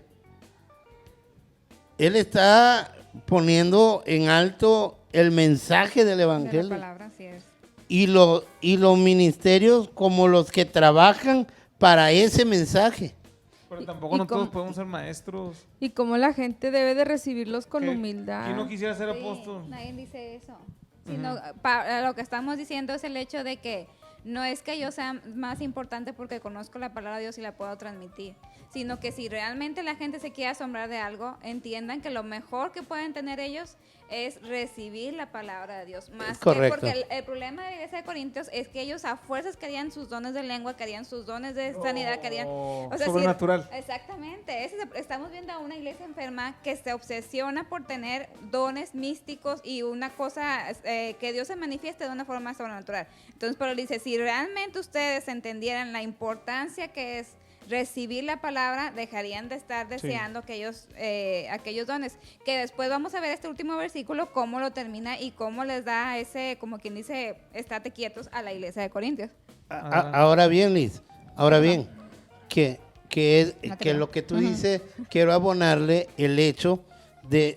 Él está poniendo en alto el mensaje del evangelio. De la palabra, así es. Y los ministerios como los que trabajan para ese mensaje. Pero tampoco no todos podemos ser maestros. Y cómo la gente debe de recibirlos con humildad. ¿Quién no quisiera ser apóstol? Nadie dice eso. Sino, lo que estamos diciendo es el hecho de que no es que yo sea más importante porque conozco la palabra de Dios y la puedo transmitir, sino que si realmente la gente se quiere asombrar de algo, entiendan que lo mejor que pueden tener ellos es recibir la palabra de Dios. Más que porque el problema de la iglesia de Corintios es que ellos a fuerzas querían sus dones de lengua, querían sus dones de sanidad, querían... O sea, sobrenatural. Exactamente. Estamos viendo a una iglesia enferma que se obsesiona por tener dones místicos y una cosa que Dios se manifieste de una forma sobrenatural. Entonces, pero dice, si realmente ustedes entendieran la importancia que es recibir la palabra, dejarían de estar deseando aquellos dones. Que después vamos a ver este último versículo, cómo lo termina y cómo les da ese, como quien dice, estate quietos a la iglesia de Corintios. Ahora bien, Liz, que lo que tú dices, quiero abonarle el hecho de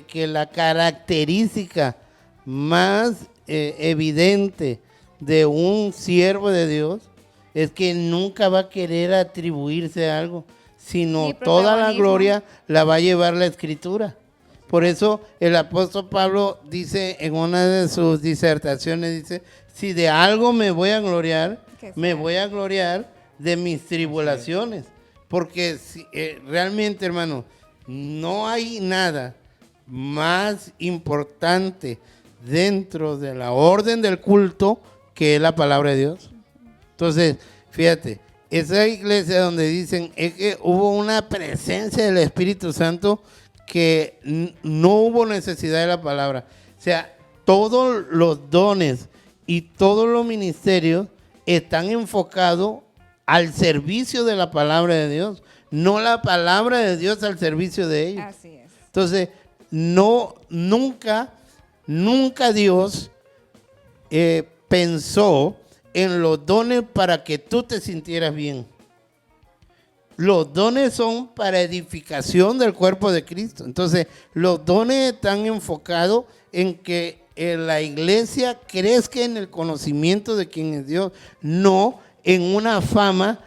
que la característica más evidente de un siervo de Dios es que nunca va a querer atribuirse algo, sino toda la gloria la va a llevar la Escritura. Por eso el apóstol Pablo dice en una de sus disertaciones, dice, si de algo me voy a gloriar, me voy a gloriar de mis tribulaciones. Porque realmente, hermano, no hay nada más importante dentro de la orden del culto que es la palabra de Dios. Entonces, fíjate, esa iglesia donde dicen es que hubo una presencia del Espíritu Santo que no hubo necesidad de la palabra. O sea, todos los dones y todos los ministerios están enfocados al servicio de la palabra de Dios, no la palabra de Dios al servicio de ellos. Así es. Entonces, nunca Dios pensó en los dones para que tú te sintieras bien. Los dones son para edificación del cuerpo de Cristo. Entonces, los dones están enfocados en que la iglesia crezca en el conocimiento de quién es Dios, no en una fama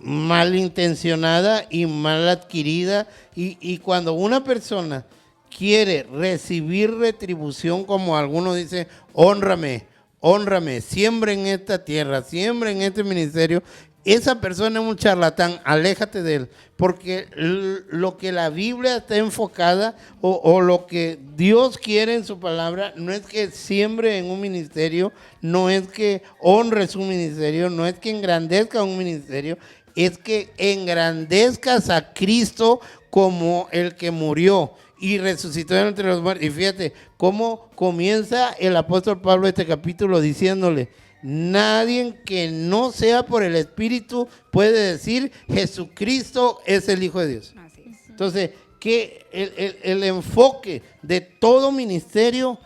malintencionada y mal adquirida. Y cuando una persona quiere recibir retribución, como algunos dicen, hónrame, hónrame, siembra en esta tierra, siembra en este ministerio, esa persona es un charlatán, aléjate de él, porque lo que la Biblia está enfocada o lo que Dios quiere en su palabra no es que siembre en un ministerio, no es que honres un ministerio, no es que engrandezca un ministerio, es que engrandezcas a Cristo como el que murió y resucitó entre los muertos. Y fíjate cómo comienza el apóstol Pablo este capítulo diciéndole: nadie que no sea por el Espíritu puede decir Jesucristo es el Hijo de Dios. Así es. Entonces, que el enfoque de todo ministerio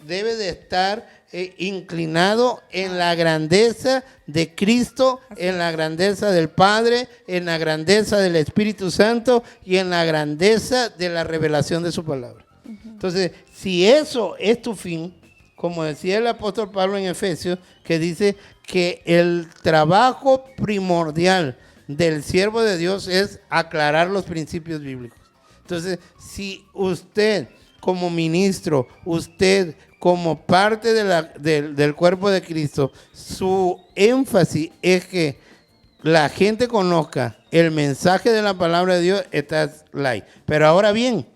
debe de estar inclinado en la grandeza de Cristo, en la grandeza del Padre, en la grandeza del Espíritu Santo y en la grandeza de la revelación de su palabra. Entonces, si eso es tu fin, como decía el apóstol Pablo en Efesios, que dice que el trabajo primordial del siervo de Dios es aclarar los principios bíblicos. Entonces, si usted como ministro, usted como parte del cuerpo de Cristo, su énfasis es que la gente conozca el mensaje de la palabra de Dios, estás light. Pero ahora bien,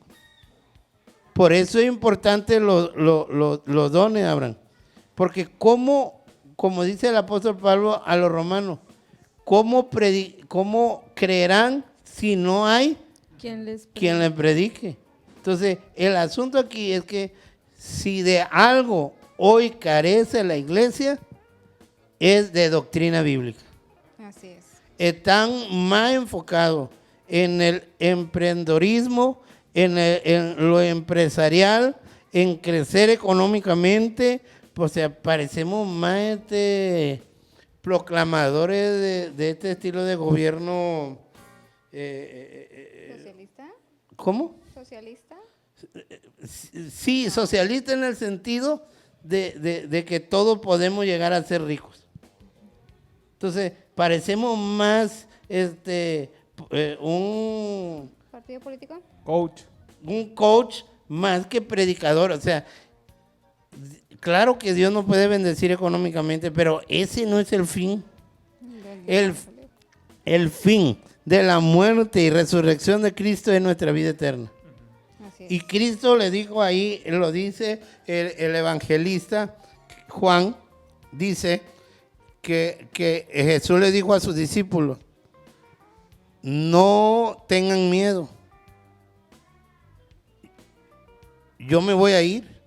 por eso es importante los dones, Abraham. Porque como dice el apóstol Pablo a los romanos, ¿cómo creerán si no hay quien les predique? Entonces, el asunto aquí es que si de algo hoy carece la iglesia, es de doctrina bíblica. Así es. Están más enfocados en el emprendedorismo, en lo empresarial, en crecer económicamente. O sea, parecemos más proclamadores de este estilo de gobierno. ¿Socialista? ¿Cómo? ¿Socialista? Sí, socialista en el sentido de que todos podemos llegar a ser ricos. Entonces, parecemos más un ¿Partido político? Coach. Un coach más que predicador. O sea, claro que Dios nos puede bendecir económicamente, pero ese no es el fin. El fin de la muerte y resurrección de Cristo es nuestra vida eterna. Y Cristo le dijo ahí, lo dice el evangelista Juan, dice que Jesús le dijo a sus discípulos: no tengan miedo. Yo me voy a ir,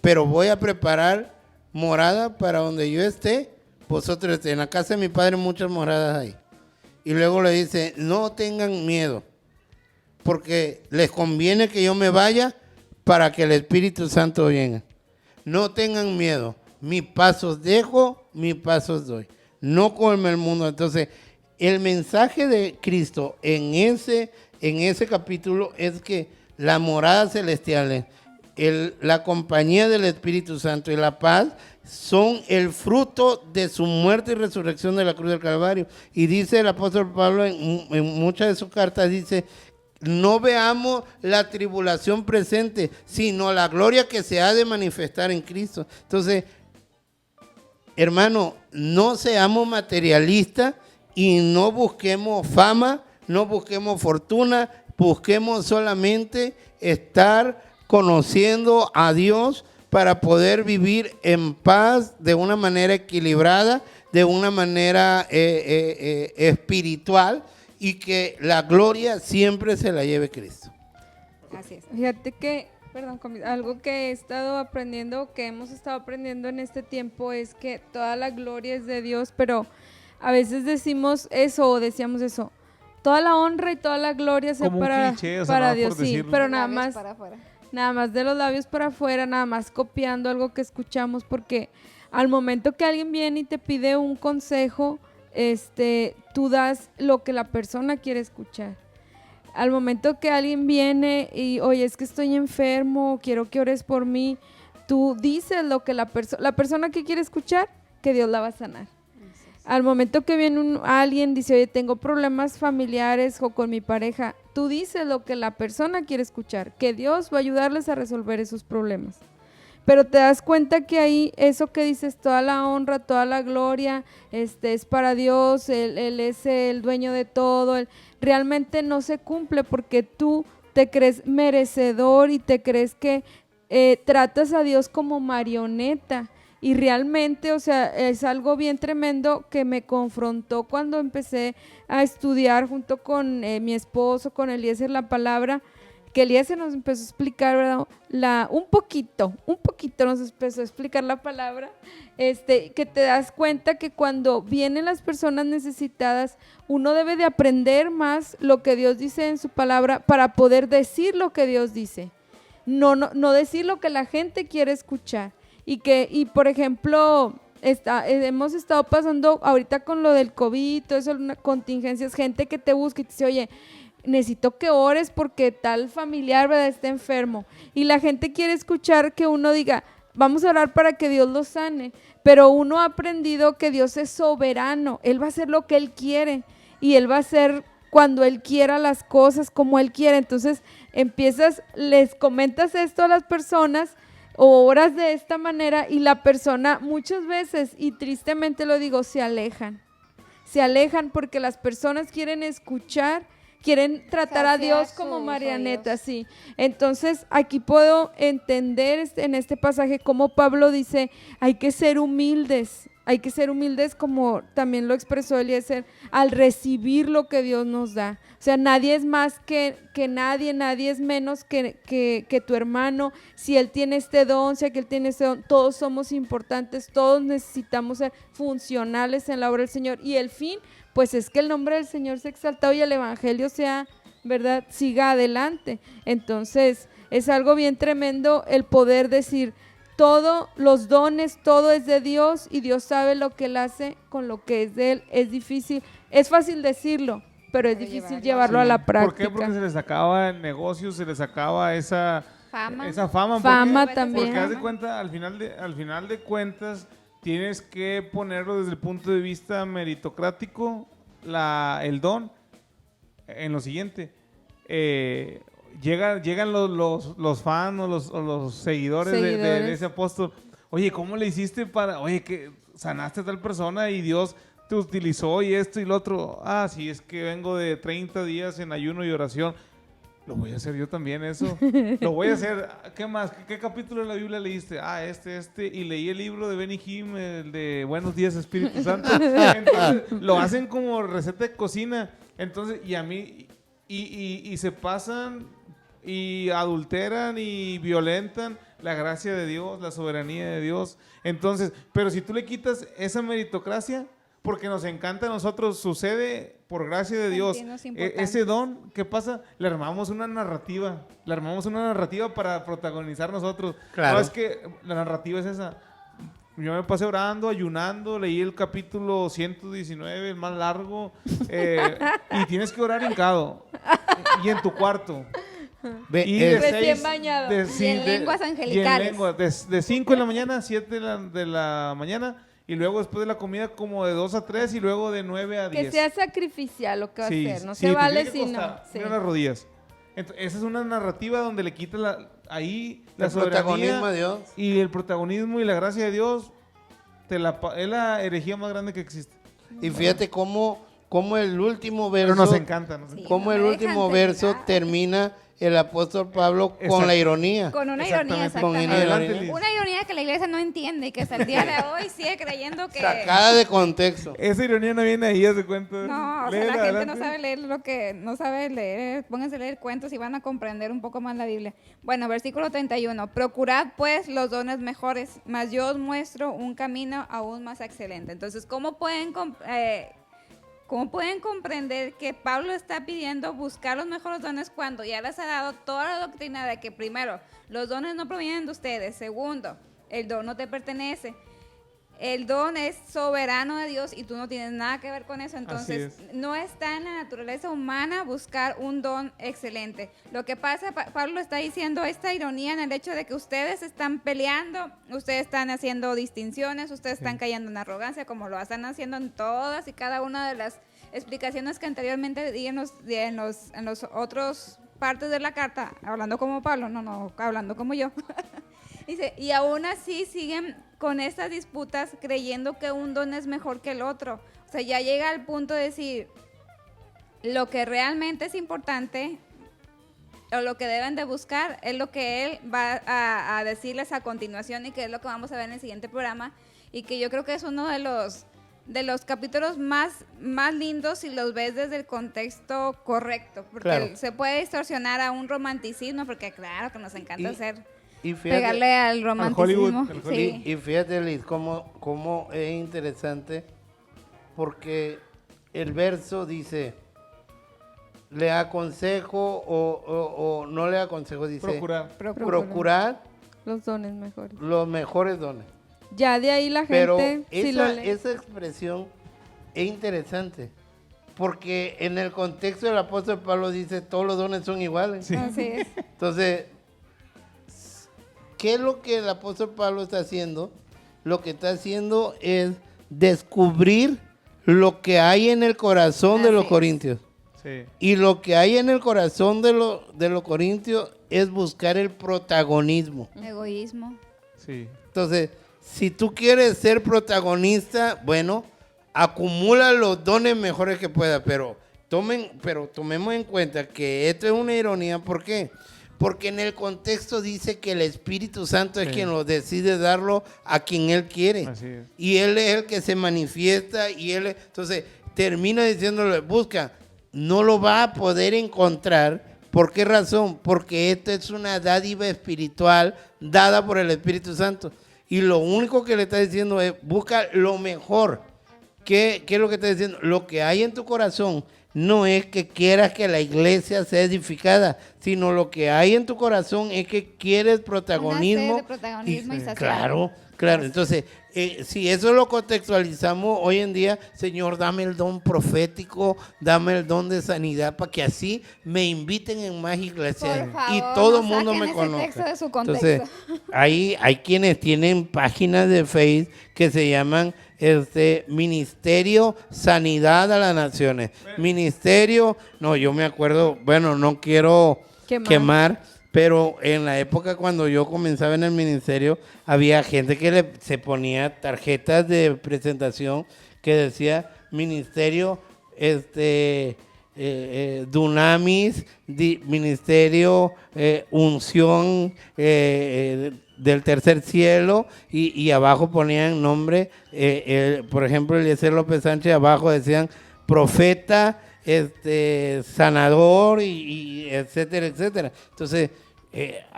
pero voy a preparar morada para donde yo esté, vosotros estéis. En la casa de mi Padre muchas moradas hay. Y luego le dice: no tengan miedo, porque les conviene que yo me vaya para que el Espíritu Santo venga. No tengan miedo, mis pasos dejo, mis pasos doy. No como el mundo. Entonces, el mensaje de Cristo en ese capítulo es que las moradas celestiales, la compañía del Espíritu Santo y la paz son el fruto de su muerte y resurrección de la cruz del Calvario. Y dice el apóstol Pablo en muchas de sus cartas, dice: no veamos la tribulación presente, sino la gloria que se ha de manifestar en Cristo. Entonces, hermano, no seamos materialistas y no busquemos fama, no busquemos fortuna, busquemos solamente estar conociendo a Dios para poder vivir en paz de una manera equilibrada, de una manera espiritual, y que la gloria siempre se la lleve Cristo. Así es. Fíjate que, algo que he estado aprendiendo, que hemos estado aprendiendo en este tiempo, es que toda la gloria es de Dios, pero a veces decimos eso o decíamos eso: toda la honra y toda la gloria sea para Dios, sí, pero nada más de los labios para afuera, nada más copiando algo que escuchamos, porque al momento que alguien viene y te pide un consejo, tú das lo que la persona quiere escuchar. Al momento que alguien viene y: oye, es que estoy enfermo, quiero que ores por mí, tú dices lo que la persona que quiere escuchar, que Dios la va a sanar. Al momento que viene alguien, dice: oye, tengo problemas familiares o con mi pareja, tú dices lo que la persona quiere escuchar, que Dios va a ayudarles a resolver esos problemas. pero te das cuenta que ahí eso que dices, toda la honra, toda la gloria, es para Dios, él es el dueño de todo, realmente no se cumple porque tú te crees merecedor y te crees que tratas a Dios como marioneta. Y realmente, o sea, es algo bien tremendo que me confrontó cuando empecé a estudiar junto con mi esposo, con Eliezer, la palabra, que Eliezer nos empezó a explicar, ¿verdad? Un poquito nos empezó a explicar la palabra, que te das cuenta que cuando vienen las personas necesitadas, uno debe de aprender más lo que Dios dice en su palabra para poder decir lo que Dios dice, no decir lo que la gente quiere escuchar. Y por ejemplo, hemos estado pasando ahorita con lo del COVID, todo eso, contingencias, gente que te busca y te dice, oye, necesito que ores porque tal familiar, ¿verdad?, está enfermo. Y la gente quiere escuchar que uno diga, vamos a orar para que Dios lo sane. Pero uno ha aprendido que Dios es soberano, Él va a hacer lo que Él quiere y Él va a hacer cuando Él quiera las cosas como Él quiere. Entonces les comentas esto a las personas o oras de esta manera y la persona muchas veces, y tristemente lo digo, se alejan porque las personas quieren escuchar, quieren tratar a Dios como marioneta, sí. Entonces aquí puedo entender en este pasaje cómo Pablo dice, hay que ser humildes como también lo expresó Eliezer, al recibir lo que Dios nos da. O sea, nadie es más que nadie es menos que tu hermano. Si él tiene este don, si aquel tiene este don, todos somos importantes, todos necesitamos ser funcionales en la obra del Señor. Y el fin, pues es que el nombre del Señor sea exaltado y el evangelio sea, ¿verdad?, siga adelante. Entonces, es algo bien tremendo el poder decir, todos los dones, todo es de Dios y Dios sabe lo que Él hace con lo que es de Él. Es difícil, es fácil decirlo, pero es difícil llevarlo a la práctica. ¿Por qué? Porque se les acaba el negocio, se les acaba esa fama. Fama también. Porque haz de cuenta, al final de cuentas, tienes que ponerlo desde el punto de vista meritocrático, el don, en lo siguiente. Llegan los fans o los seguidores. De ese apóstol. Oye, ¿cómo le hiciste que sanaste a tal persona y Dios te utilizó y esto y lo otro? Ah, sí, es que vengo de 30 días en ayuno y oración. Lo voy a hacer yo también eso. Lo voy a hacer. ¿Qué más? ¿Qué capítulo de la Biblia leíste? Ah, y leí el libro de Benny Hinn, el de Buenos Días Espíritu Santo. Entonces, lo hacen como receta de cocina. Entonces, y a mí, y se pasan y adulteran y violentan la gracia de Dios, la soberanía de Dios. Entonces, pero si tú le quitas esa meritocracia, porque nos encanta a nosotros, sucede por gracia de Dios. Ese don, ¿qué pasa? Le armamos una narrativa para protagonizar nosotros. Claro. No, es que la narrativa es esa. Yo me pasé orando, ayunando, leí el capítulo 119, el más largo, y tienes que orar hincado, y en tu cuarto. Y recién bañado. Y en lenguas angelicales. De 5 de la mañana a 7 de la mañana, y luego después de la comida como de 2 a 3 y luego de 9 a 10. Que sea sacrificial lo que va a hacer, no se vale si no. Mira las rodillas. Entonces, esa es una narrativa donde le quitas la el protagonismo de Dios. Y el protagonismo y la gracia de Dios es la herejía más grande que existe. Y fíjate cómo el último verso... Pero nos encanta. Cómo el último verso termina el apóstol Pablo con la ironía. Con una ironía, exactamente. Una ironía que la iglesia no entiende y que hasta el día de hoy sigue creyendo que... Sacada de contexto. Esa ironía no viene ahí, haz de cuenta. No, o sea, la gente no sabe leer no sabe leer. Pónganse a leer cuentos y van a comprender un poco más la Biblia. Bueno, versículo 31. Procurad pues los dones mejores, mas yo os muestro un camino aún más excelente. Entonces, ¿cómo pueden comprender que Pablo está pidiendo buscar los mejores dones cuando ya les ha dado toda la doctrina de que primero, los dones no provienen de ustedes, segundo, el don no te pertenece, el don es soberano de Dios y tú no tienes nada que ver con eso? Entonces no está en la naturaleza humana buscar un don excelente. Lo que pasa, Pablo está diciendo esta ironía en el hecho de que ustedes están peleando, ustedes están haciendo distinciones, ustedes están cayendo en arrogancia como lo están haciendo en todas y cada una de las explicaciones que anteriormente di en los otros partes de la carta, hablando como Pablo, no hablando como yo. Dice, y aún así siguen con estas disputas creyendo que un don es mejor que el otro. O sea, ya llega al punto de decir, lo que realmente es importante o lo que deben de buscar es lo que él va a decirles a continuación y que es lo que vamos a ver en el siguiente programa y que yo creo que es uno de los capítulos más lindos si los ves desde el contexto correcto, porque Claro. se puede distorsionar a un romanticismo, porque claro que nos encanta y fíjate, pegarle al romanticismo. Hollywood, al Sí. y fíjate, Liz, cómo es interesante, porque el verso dice, le aconsejo o no le aconsejo, dice, Procurar. procurar Los dones mejores. los mejores dones. Ya de ahí la Pero gente, si lo lee. esa expresión es interesante, porque en el contexto del apóstol Pablo dice, todos los dones son iguales. Sí. Así es. Entonces, ¿qué es lo que el apóstol Pablo está haciendo? Lo que está haciendo es descubrir lo que hay en el corazón de Así los es. corintios. Sí. Y lo que hay en el corazón de los corintios es buscar el protagonismo. Egoísmo. Sí. Entonces, si tú quieres ser protagonista, bueno, acumula los dones mejores que pueda, pero tomemos en cuenta que esto es una ironía. ¿Por qué? Porque en el contexto dice que el Espíritu Santo es Sí. quien lo decide darlo a quien Él quiere. Así es. Y Él es el que se manifiesta entonces termina diciéndole, busca, no lo va a poder encontrar. ¿Por qué razón? Porque esto es una dádiva espiritual dada por el Espíritu Santo. Y lo único que le está diciendo es, busca lo mejor. ¿Qué es lo que está diciendo? Lo que hay en tu corazón no es que quieras que la iglesia sea edificada, sino lo que hay en tu corazón es que quieres protagonismo. Una sed de protagonismo y saciedad. Claro. Entonces, si eso lo contextualizamos hoy en día, Señor, dame el don profético, dame el don de sanidad, para que así me inviten en más iglesias Por favor, y todo el no mundo saquen me ese conozca. texto de su contexto. Entonces, hay quienes tienen páginas de Facebook que se llaman Ministerio Sanidad a las Naciones. Ministerio, no, yo me acuerdo, bueno, no quiero quemar, pero en la época cuando yo comenzaba en el ministerio, había gente que se ponía tarjetas de presentación que decía Ministerio Dunamis, Ministerio Unción del Tercer Cielo, y abajo ponían nombre, por ejemplo, Eliezer López Sánchez, abajo decían profeta, sanador, y etcétera, etcétera. Entonces,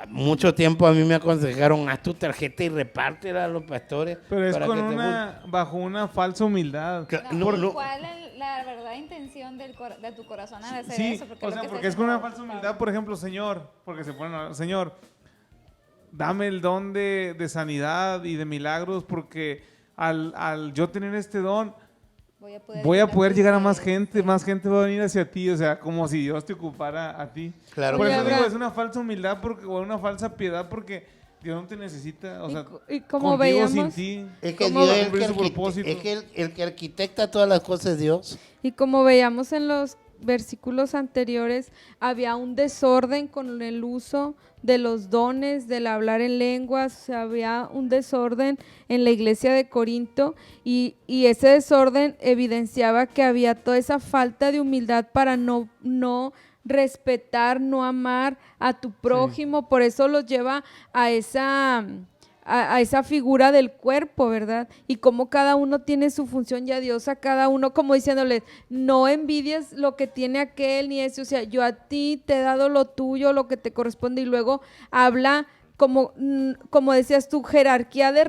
mucho tiempo a mí me aconsejaron, haz tu tarjeta y repártela a los pastores. Pero es para con que te bajo una falsa humildad. ¿Cuál es la verdadera intención de tu corazón al hacer Sí, eso? o sea, porque es con una falsa humildad, por ejemplo, Señor, porque se ponen, Señor, dame el don de sanidad y de milagros, porque al yo tener este don, voy a poder llegar a más gente va a venir hacia ti, o sea, como si Dios te ocupara a ti. Claro. Por Oye, eso digo, Abraham. es una falsa humildad o una falsa piedad, porque Dios no te necesita, o sea, Y como contigo, sin veíamos, ti. Es que ¿Cómo Dios va a es cumplir su propósito? el que arquitecta todas las cosas es Dios. y como veíamos en los versículos anteriores, había un desorden con el uso de los dones, del hablar en lenguas, o sea, había un desorden en la iglesia de Corinto y ese desorden evidenciaba que había toda esa falta de humildad para no respetar, no amar a tu prójimo, por eso los lleva a esa figura del cuerpo, ¿verdad? Y cómo cada uno tiene su función y a Dios a cada uno, como diciéndole, no envidies lo que tiene aquel ni ese, o sea, yo a ti te he dado lo tuyo, lo que te corresponde, y luego habla como decías tú, jerarquía de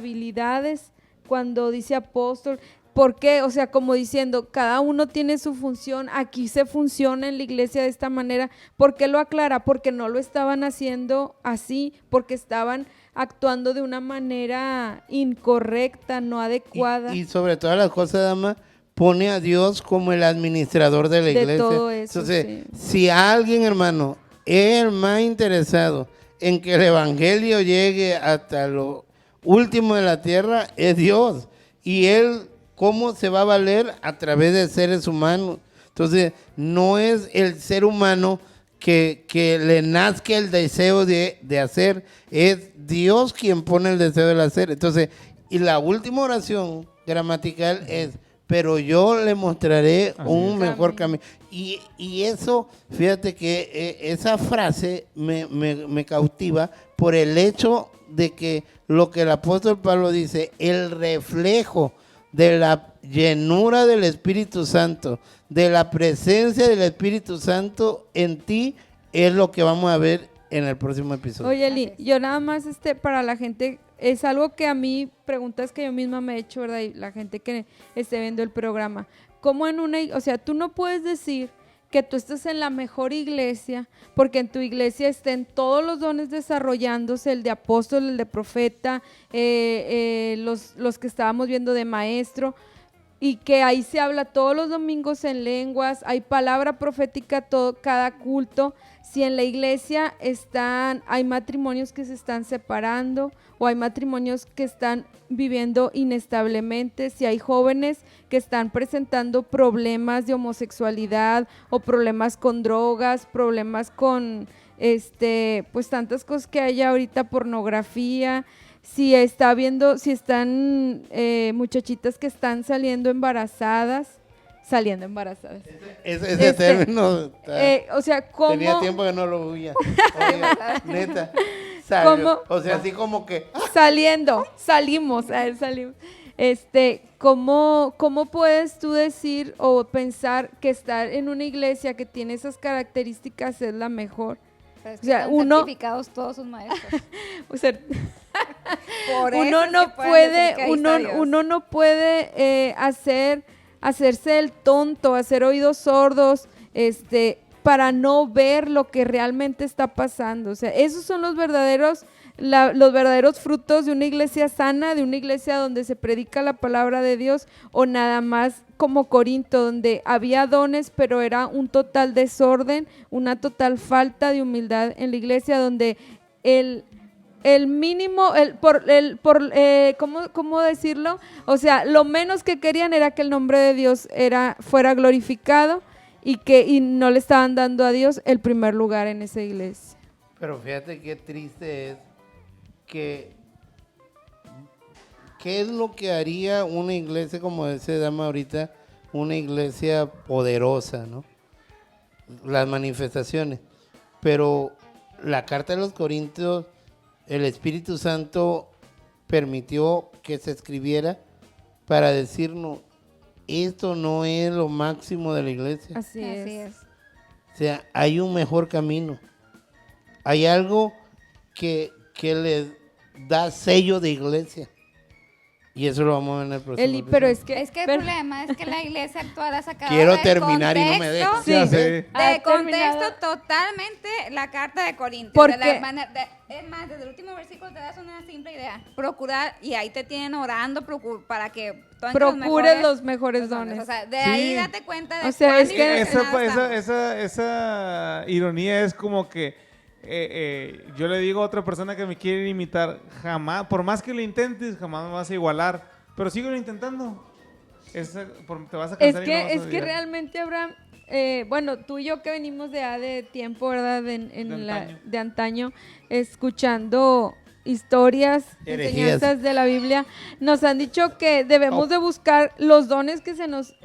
responsabilidades, cuando dice apóstol. ¿Por qué? O sea, como diciendo, cada uno tiene su función, aquí se funciona en la iglesia de esta manera. ¿Por qué lo aclara? Porque no lo estaban haciendo así, porque estaban actuando de una manera incorrecta, no adecuada. Y sobre todas las cosas, dama, pone a Dios como el administrador de la De iglesia. todo eso, Entonces, sí. si alguien, hermano, es el más interesado en que el evangelio llegue hasta lo último de la tierra, es Dios. Y Él, ¿cómo se va a valer? A través de seres humanos. Entonces, no es el ser humano que le nazca el deseo de hacer. Es Dios quien pone el deseo de hacer. Entonces, y la última oración gramatical es, pero yo le mostraré un mejor camino. Y eso, fíjate que esa frase me cautiva por el hecho de que lo que el apóstol Pablo dice, el reflejo de la llenura del Espíritu Santo, de la presencia del Espíritu Santo en ti, es lo que vamos a ver en el próximo episodio. Oye, Eli, yo nada más, para la gente, es algo que a mí, preguntas que yo misma me he hecho, ¿verdad? Y la gente que esté viendo el programa, ¿cómo o sea, tú no puedes decir que tú estás en la mejor iglesia, porque en tu iglesia estén todos los dones desarrollándose, el de apóstol, el de profeta, los que estábamos viendo de maestro, y que ahí se habla todos los domingos en lenguas, hay palabra profética cada culto. Si en la iglesia hay matrimonios que se están separando o hay matrimonios que están viviendo inestablemente, si hay jóvenes que están presentando problemas de homosexualidad o problemas con drogas, problemas con pues tantas cosas que hay ahorita, pornografía, si están muchachitas que están saliendo embarazadas. Ese término o sea, ¿cómo? tenía tiempo que no lo oía. Oye, neta. ¿Cómo? O sea, así como que salimos. ¿Cómo puedes tú decir o pensar que estar en una iglesia que tiene esas características es la mejor? Pero es que están certificados todos sus maestros. O sea, Por eso uno es no que pueden decir que ahí está Dios. uno no puede hacerse el tonto, hacer oídos sordos, para no ver lo que realmente está pasando. O sea, esos son los verdaderos frutos de una iglesia sana, de una iglesia donde se predica la palabra de Dios, o nada más como Corinto, donde había dones, pero era un total desorden, una total falta de humildad en la iglesia, donde el mínimo, ¿cómo decirlo? O sea, lo menos que querían era que el nombre de Dios fuera glorificado y no le estaban dando a Dios el primer lugar en esa iglesia. Pero fíjate qué triste es que ¿qué es lo que haría una iglesia, como dice Dama ahorita, una iglesia poderosa, ¿no? Las manifestaciones. Pero la carta de los Corintios, el Espíritu Santo permitió que se escribiera para decirnos, esto no es lo máximo de la iglesia. Así es. O sea, hay un mejor camino. Hay algo que le da sello de iglesia. Y eso lo vamos a ver en el próximo Eli, pero es que el problema es que la iglesia actual ha sacado quiero de terminar contexto, y no me dejas. Sí. Ya sé. de contexto totalmente la carta de Corintios. Porque Es más, desde el último versículo te das una simple idea. Procurar, y ahí te tienen orando para que procures los mejores dones. O sea, de Sí. ahí date cuenta de O sea, cuán es que distorsionados estamos. Esa ironía es como que yo le digo a otra persona que me quiere imitar, jamás, por más que lo intentes, jamás me vas a igualar, pero síguelo intentando. Te vas a cansar y no vas a Es que llegar. realmente, Abraham, bueno, tú y yo que venimos de tiempo, ¿verdad? De antaño, escuchando historias, Herejías. enseñanzas de la Biblia, nos han dicho que debemos de buscar los dones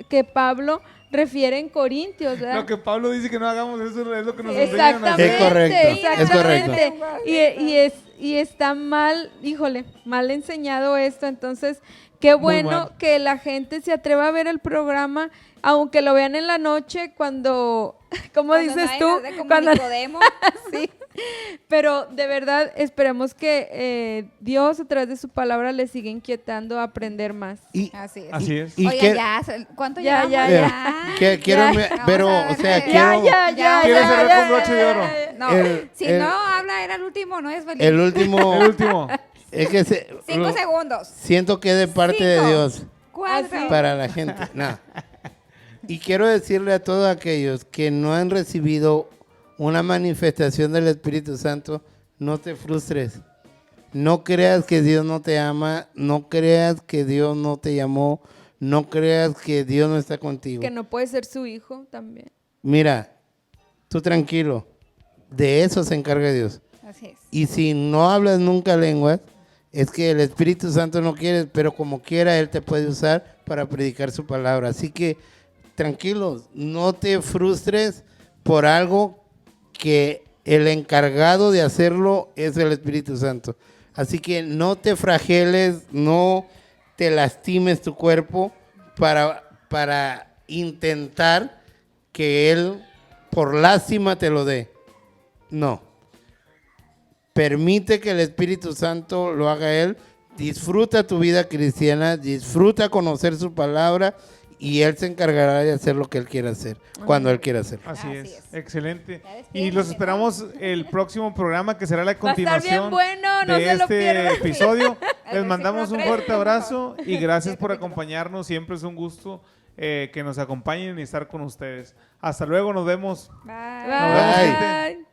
que Pablo refiere en Corintios, ¿verdad? Lo que Pablo dice que no hagamos, eso es lo que nos enseñan a Exactamente, hacer. Es correcto, exactamente. es correcto. Y está mal enseñado esto. Entonces, qué bueno mal. que la gente se atreva a ver el programa, aunque lo vean en la noche cuando, ¿cómo Cuando dices nadie tú? nos dé como Cuando Nicodemo. sí. Pero de verdad esperemos que Dios a través de su palabra les siga inquietando a aprender más. Y, Así es. Así es. y Oiga, que- ya, ¿cuánto Ya, llevamos? ya. quiero, Ya. pero, Vamos a o sea, ver. quiero, Quiero cerrar con broche de oro. No, si el- no habla, era el último, no es feliz. el último, El último. es que 5 segundos. siento que es de parte de 5, Dios 4. para la gente. No. Y quiero decirle a todos aquellos que no han recibido una manifestación del Espíritu Santo, no te frustres. No creas que Dios no te ama, no creas que Dios no te llamó, no creas que Dios no está contigo. Que no puede ser su hijo también. Mira, tú tranquilo, de eso se encarga Dios. Así es. Y si no hablas nunca lenguas, es que el Espíritu Santo no quiere, pero como quiera Él te puede usar para predicar su palabra. Así que tranquilos, no te frustres por algo que el encargado de hacerlo es el Espíritu Santo. Así que no te flageles, no te lastimes tu cuerpo para intentar que Él por lástima te lo dé. No. Permite que el Espíritu Santo lo haga Él. Disfruta tu vida cristiana, disfruta conocer su palabra y Él se encargará de hacer lo que Él quiera hacer, cuando Él quiera hacer. Así Así es, es. excelente. Ya despídete, Y los esperamos el próximo programa que será la Va a estar bien continuación bueno, no de se lo este pierdan. episodio. Les versículo mandamos un 3, fuerte por favor. abrazo y gracias Este por capítulo. acompañarnos. Siempre es un gusto que nos acompañen y estar con ustedes. Hasta luego, nos vemos. Bye. Nos vemos, Bye. gente.